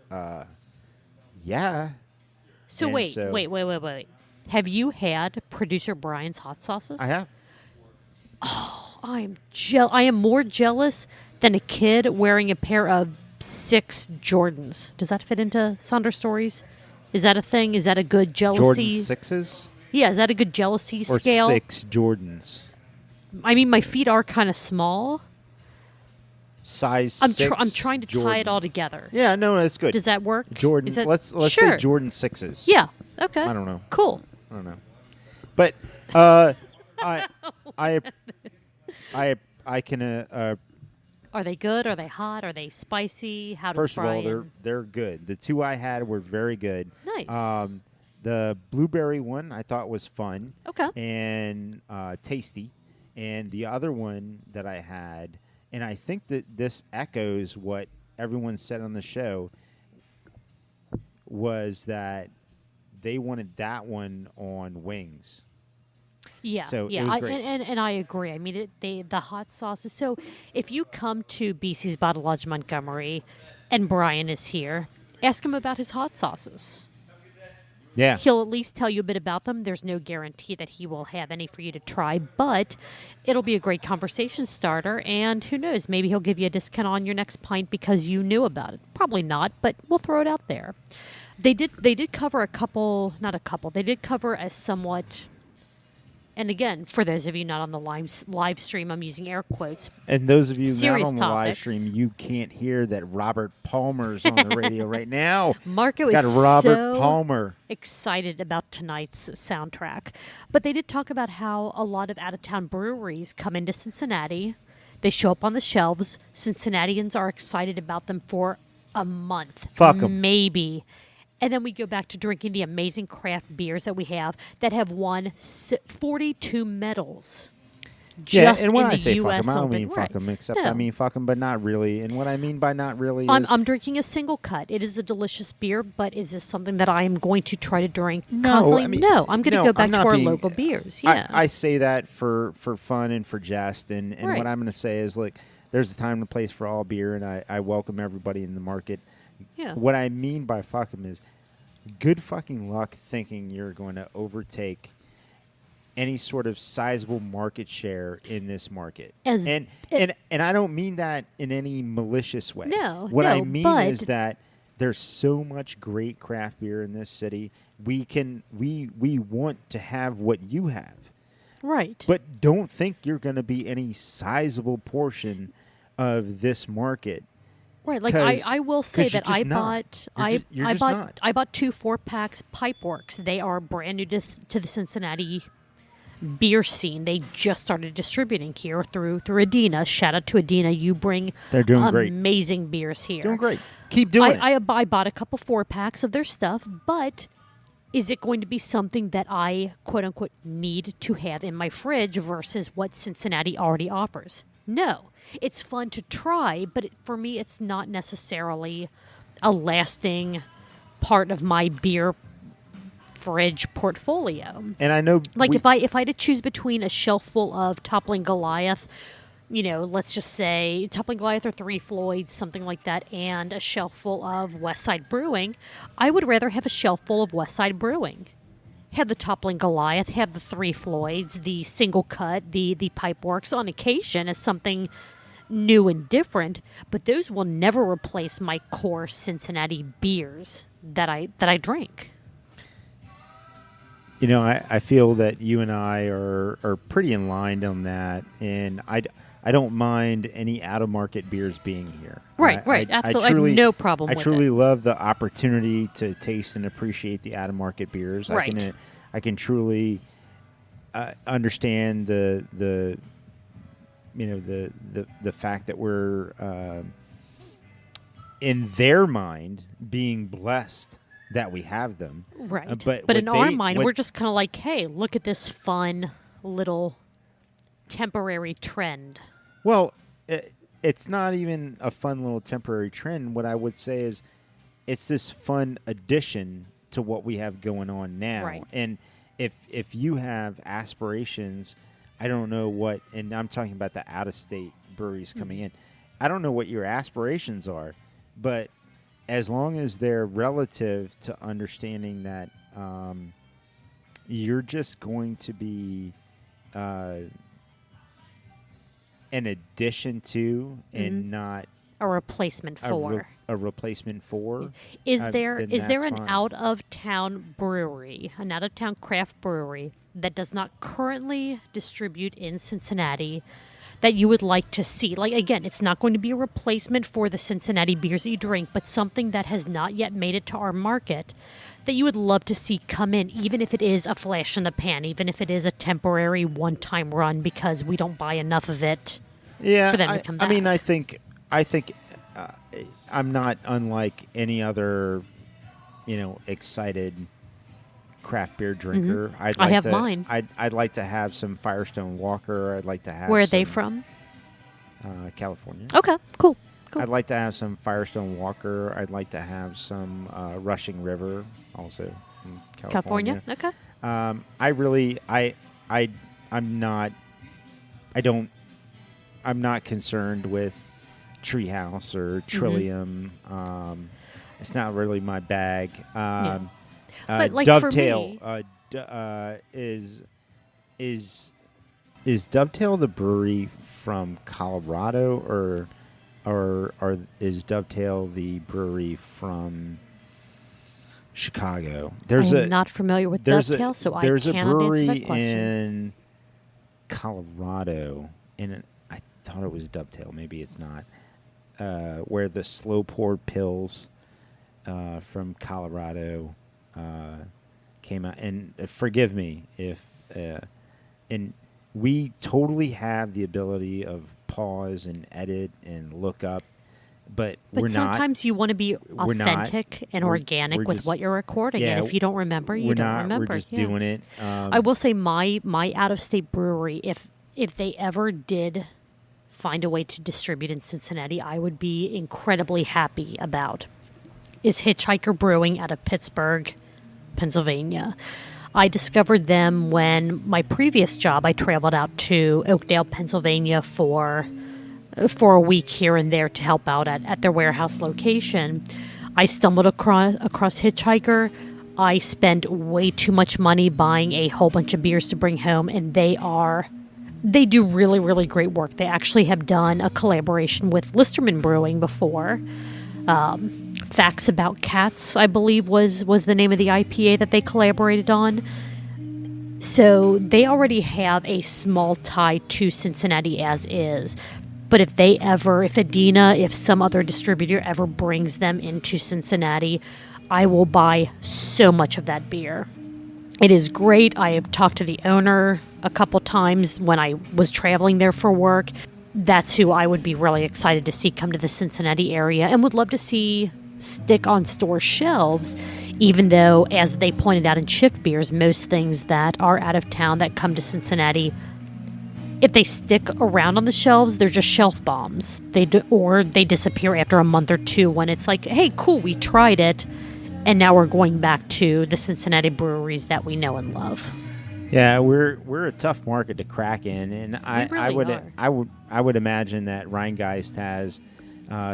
"Yeah." So wait. Have you had producer Brian's hot sauces? I have. I am more jealous than a kid wearing a pair of 6 Jordans. Does that fit into Sonder Stories? Is that a thing? Is that a good jealousy? Jordan 6s? Yeah, is that a good jealousy or scale? 6 Jordans. I mean, my feet are kind of small. Size I'm 6 I'm trying to Jordan. tie it all together. Yeah, no, that's good. Does that work? Jordan. Is that, let's sure. say Jordan 6s. Yeah. Okay. I don't know. Cool. I don't know. But I can Are they good? Are they hot? Are they spicy? How does first of all, Brian? they're good. The 2 I had were very good. Nice. The blueberry one I thought was fun. Okay. And tasty. And the other one that I had, and I think that this echoes what everyone said on the show, was that they wanted that one on wings. Yeah, So it yeah, was great. And I agree. I mean, the hot sauces. So if you come to BC's Bottle Lodge Montgomery, and Brian is here, ask him about his hot sauces. Yeah. He'll at least tell you a bit about them. There's no guarantee that he will have any for you to try, but it'll be a great conversation starter. And who knows, maybe he'll give you a discount on your next pint because you knew about it. Probably not, but we'll throw it out there. They did cover They did cover a somewhat. And again, for those of you not on the live stream, I'm using air quotes. And those of you not Serious on the live topics. stream, you can't hear that Robert Palmer's on the radio right now. Marco Got is Robert so Palmer. excited about tonight's soundtrack. But they did talk about how a lot of out-of-town breweries come into Cincinnati. They show up on the shelves. Cincinnatians are excited about them for a month. Fuck 'em. Maybe. And then we go back to drinking the amazing craft beers that we have that have won 42 medals. Just and when in I the say US fuck 'em, I don't Open. mean fuck Right. 'em, except No. I mean fuck 'em, but not really. And what I mean by not really is... I'm drinking a SingleCut. It is a delicious beer, but is this something that I am going to try to drink No, constantly? I mean, no, I'm going to no, go back I'm to not our being- local beers. Yeah. I say that for fun and for jest, and Right. what I'm going to say is, look, there's a time and a place for all beer, and I welcome everybody in the market. Yeah. What I mean by fuck 'em is good fucking luck thinking you're going to overtake any sort of sizable market share in this market. And I don't mean that in any malicious way. No, What I no, mean but- is that there's so much great craft beer in this city. We want to have what you have. Right. But don't think you're going to be any sizable portion of this market. Right, like 'Cause- I will say 'cause you're that I just not. bought You're I just bought not. I bought 2 4-packs Pipeworks. They are brand new to the Cincinnati beer scene. They just started distributing here through Adina. Shout out to Adina. You bring They're doing great. amazing beers here. Doing great. Keep doing it. I bought a couple 4-packs of their stuff, but is it going to be something that I quote unquote need to have in my fridge versus what Cincinnati already offers? No. It's fun to try, but for me, it's not necessarily a lasting part of my beer fridge portfolio. And I know, Like if I had to choose between a shelf full of Toppling Goliath, let's just say Toppling Goliath or Three Floyds, something like that, and a shelf full of Westside Brewing, I would rather have a shelf full of Westside Brewing. Have the Toppling Goliath, have the Three Floyds, the SingleCut, the Pipeworks on occasion as something new and different, but those will never replace my core Cincinnati beers that I drink. I feel that you and I are pretty in line on that, and I don't mind any out of market beers being here. Right, absolutely. I have no problem with it. I truly love the opportunity to taste and appreciate the out of market beers. Right. I can truly understand the fact that we're in their mind being blessed that we have them. Right. But in what our they- mind, what- we're just kind of like, hey, look at this fun little temporary trend. Well, it's not even a fun little temporary trend. What I would say is it's this fun addition to what we have going on now. Right. And if you have aspirations, I don't know what, and I'm talking about the out-of-state breweries coming in. I don't know what your aspirations are, but as long as they're relative to understanding that you're just going to be an addition to and not A replacement for. a replacement for. Is then there that's an fine. out-of-town brewery, an out-of-town craft brewery that does not currently distribute in Cincinnati that you would like to see? Like, again, it's not going to be a replacement for the Cincinnati beers that you drink, but something that has not yet made it to our market that you would love to see come in, even if it is a flash in the pan, even if it is a temporary one-time run because we don't buy enough of it Yeah, for them to come back. I mean, I think I'm not unlike any other, excited craft beer drinker. I'd I like have to, mine. I'd like to have some Firestone Walker. I'd like to have. Where are they some, from? California. Okay, cool. I'd like to have some Firestone Walker. I'd like to have some Rushing River, also in California. Okay. I'm not concerned with Treehouse or Trillium. It's not really my bag. But, like, for Dovetail me- is Dovetail the brewery from Colorado or is Dovetail the brewery from Chicago? I'm not familiar with Dovetail, so I there's cannot a brewery answer that question. in Colorado, and I thought it was Dovetail. Maybe it's not. Where the slow poured pills from Colorado came out, and forgive me if, and we totally have the ability of pause and edit and look up, but we're not. Sometimes you want to be We're not. authentic and We're organic with just- what you're recording, yeah, and if you don't remember, you we're don't not. remember. We're just Yeah. doing it. I will say my out of state brewery, if they ever did find a way to distribute in Cincinnati, I would be incredibly happy about, is Hitchhiker Brewing out of Pittsburgh, Pennsylvania. I discovered them when my previous job, I traveled out to Oakdale, Pennsylvania for a week here and there to help out at their warehouse location. I stumbled across Hitchhiker. I spent way too much money buying a whole bunch of beers to bring home, and they do really, really great work. They actually have done a collaboration with Listermann Brewing before. Facts About Cats, I believe, was the name of the IPA that they collaborated on. So they already have a small tie to Cincinnati as is. But if Adina, if some other distributor ever brings them into Cincinnati, I will buy so much of that beer. It is great. I have talked to the owner a couple times when I was traveling there for work. That's who I would be really excited to see come to the Cincinnati area and would love to see stick on store shelves, even though, as they pointed out in Shift Beers, most things that are out of town that come to Cincinnati, if they stick around on the shelves, they're just shelf bombs. Or they disappear after a month or two when it's like, hey, cool, we tried it, and now we're going back to the Cincinnati breweries that we know and love. Yeah, we're a tough market to crack in, and I would imagine that Rheingeist has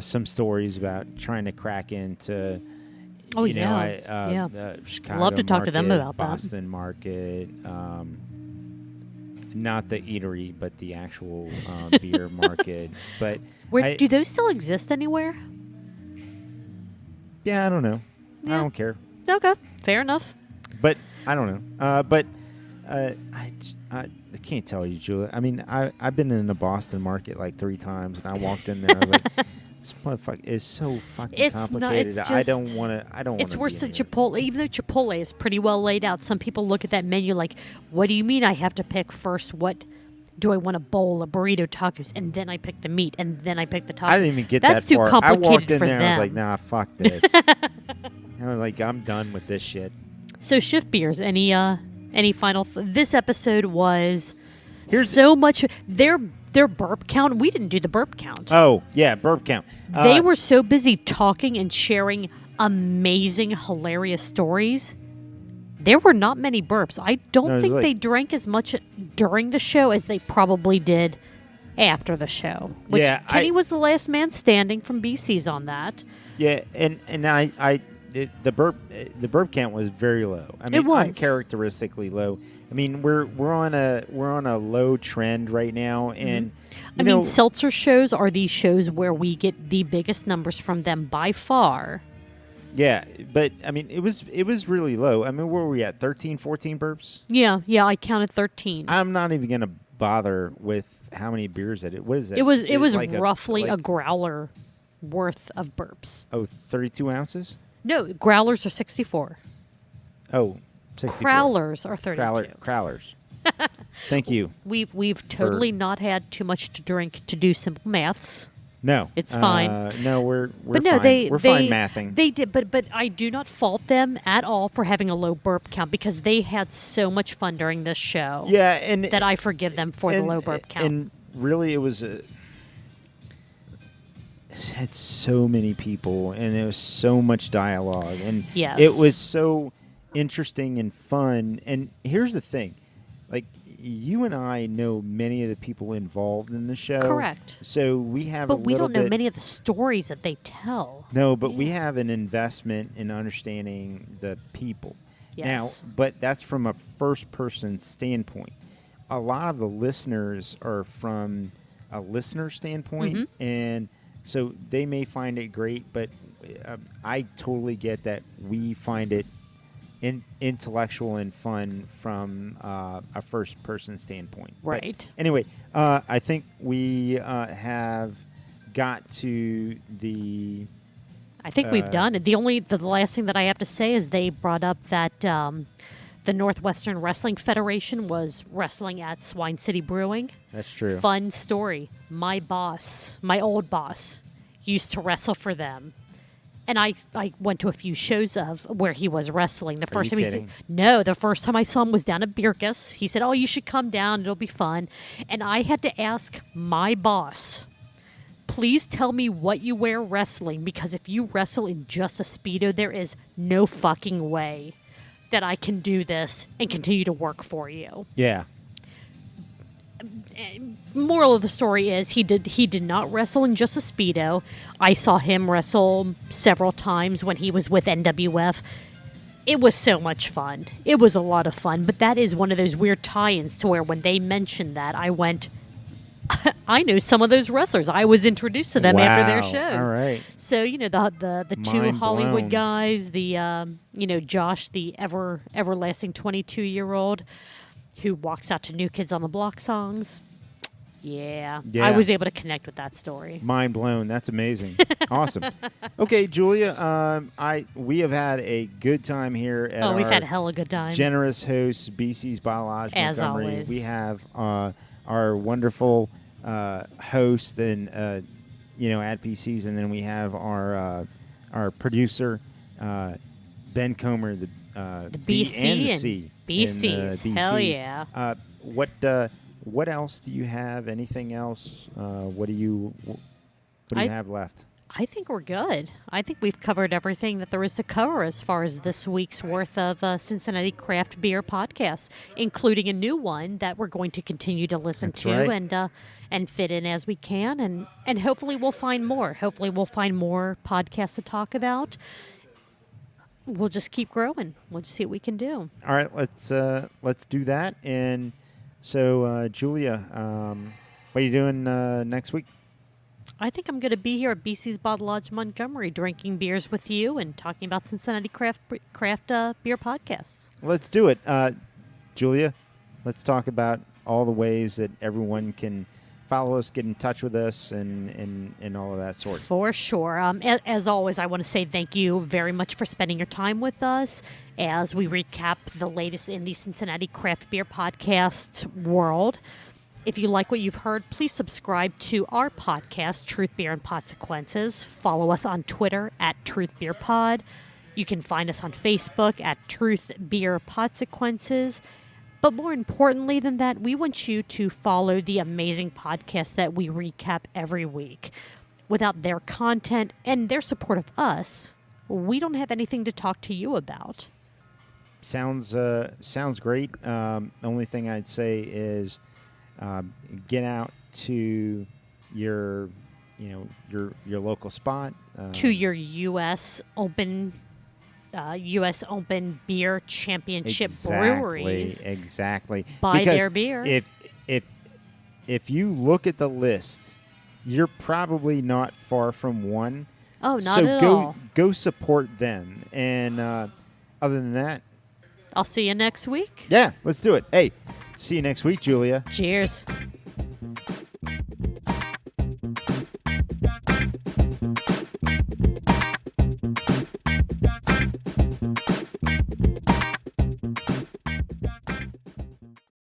some stories about trying to crack into. The Chicago Love to talk to them market, about that. Boston market, not the eatery, but the actual beer market. But Do those still exist anywhere? Yeah, I don't know. Yeah. I don't care. Okay, fair enough. But I don't know. I can't tell you, Julia. I mean, I've been in the Boston market like 3 times, and I walked in there. I was like, "This motherfucker is so fucking complicated. I don't want to. It's worse than Chipotle. Even though Chipotle is pretty well laid out, some people look at that menu like, "What do you mean I have to pick first? What do I want? A bowl, a burrito, tacos, and then I pick the meat, and then I pick the tacos." I didn't even get That's that too far. complicated I walked in for there. them. I was like, "Nah, fuck this." I was like, I'm done with this shit. So shift beers. Any final? This episode was so much. Their burp count. We didn't do the burp count. Oh yeah, burp count. They were so busy talking and sharing amazing, hilarious stories. There were not many burps. I don't think they drank as much during the show as they probably did after the show. Which Kenny was the last man standing from BC's on that. Yeah, and the burp count was very low. I mean, it was uncharacteristically low. I mean, we're on a low trend right now, and I mean, seltzer shows are these shows where we get the biggest numbers from them by far. Yeah, but I mean, it was really low. I mean, where were we at? 13, 14 burps? Yeah, I counted 13. I'm not even gonna bother with how many beers that it was. It was like roughly a growler worth of burps. Oh, 32 ounces? No, growlers are 64. Oh, 64. Crowlers are 32. Crowlers. Thank you. We've totally not had too much to drink to do simple maths. No, it's fine. No, we're but no, fine. We're fine mathing. They did, but I do not fault them at all for having a low burp count because they had so much fun during this show. Yeah, and that I forgive them for the low burp count. And really, it had so many people, and there was so much dialogue, and it was so interesting and fun. And here's the thing, like, you and I know many of the people involved in the show. Correct. So we have But we don't know many of the stories that they tell. No, but we have an investment in understanding the people. Yes. Now, but that's from a first-person standpoint. A lot of the listeners are from a listener standpoint, and so they may find it great, but I totally get that we find it intellectual and fun from a first-person standpoint. Right. But anyway, I think we have got to the... I think we've done it. The last thing that I have to say is they brought up that the Northwestern Wrestling Federation was wrestling at Swine City Brewing. That's true. Fun story. My old boss, used to wrestle for them. And I went to a few shows of where he was wrestling. The first time I saw him was down at Beerkus. He said, "Oh, you should come down. It'll be fun." And I had to ask my boss, "Please tell me what you wear wrestling, because if you wrestle in just a Speedo, there is no fucking way that I can do this and continue to work for you." Yeah. Moral of the story is he did not wrestle in just a Speedo. I saw him wrestle several times when he was with NWF. It was so much fun. It was a lot of fun, but that is one of those weird tie-ins to where when they mentioned that, I went, I know some of those wrestlers. I was introduced to them after their shows. All right. So, the two Hollywood guys, Josh, the everlasting 22-year-old who walks out to New Kids on the Block songs. Yeah. I was able to connect with that story. Mind blown. That's amazing. Awesome. Okay, Julia, we have had a good time here at we've had a hella good time. Generous host, BC's Biolage As Montgomery. always. We have our wonderful host and at PC's, and then we have our producer, Ben Comer, the BC and the C. BC's. Hell yeah. What else do you have? Anything else? What do you have left? I think we're good. I think we've covered everything that there is to cover as far as this week's worth of Cincinnati Craft Beer podcasts, including a new one that we're going to continue to listen and fit in as we can, and hopefully we'll find more. Hopefully we'll find more podcasts to talk about. We'll just keep growing. We'll just see what we can do. All right, let's do that. And so, Julia, what are you doing next week? I think I'm going to be here at BC's Bottle Lodge Montgomery, drinking beers with you and talking about Cincinnati craft beer podcasts. Let's do it, Julia. Let's talk about all the ways that everyone can follow us, get in touch with us, and all of that sort. For sure. As always, I want to say thank you very much for spending your time with us as we recap the latest in the Cincinnati Craft Beer Podcast world. If you like what you've heard, please subscribe to our podcast, Truth, Beer, and Podsequences. Follow us on Twitter at Truth Beer Pod. You can find us on Facebook at Truth Beer Podsequences. But more importantly than that, we want you to follow the amazing podcast that we recap every week. Without their content and their support of us, we don't have anything to talk to you about. Sounds great. Only thing I'd say is get out to your local spot. To your U.S. Open Beer Championship breweries. Exactly. Buy because their beer. If you look at the list, you're probably not far from one. Oh, not at all. So go support them. And other than that, I'll see you next week. Yeah, let's do it. Hey, see you next week, Julia. Cheers.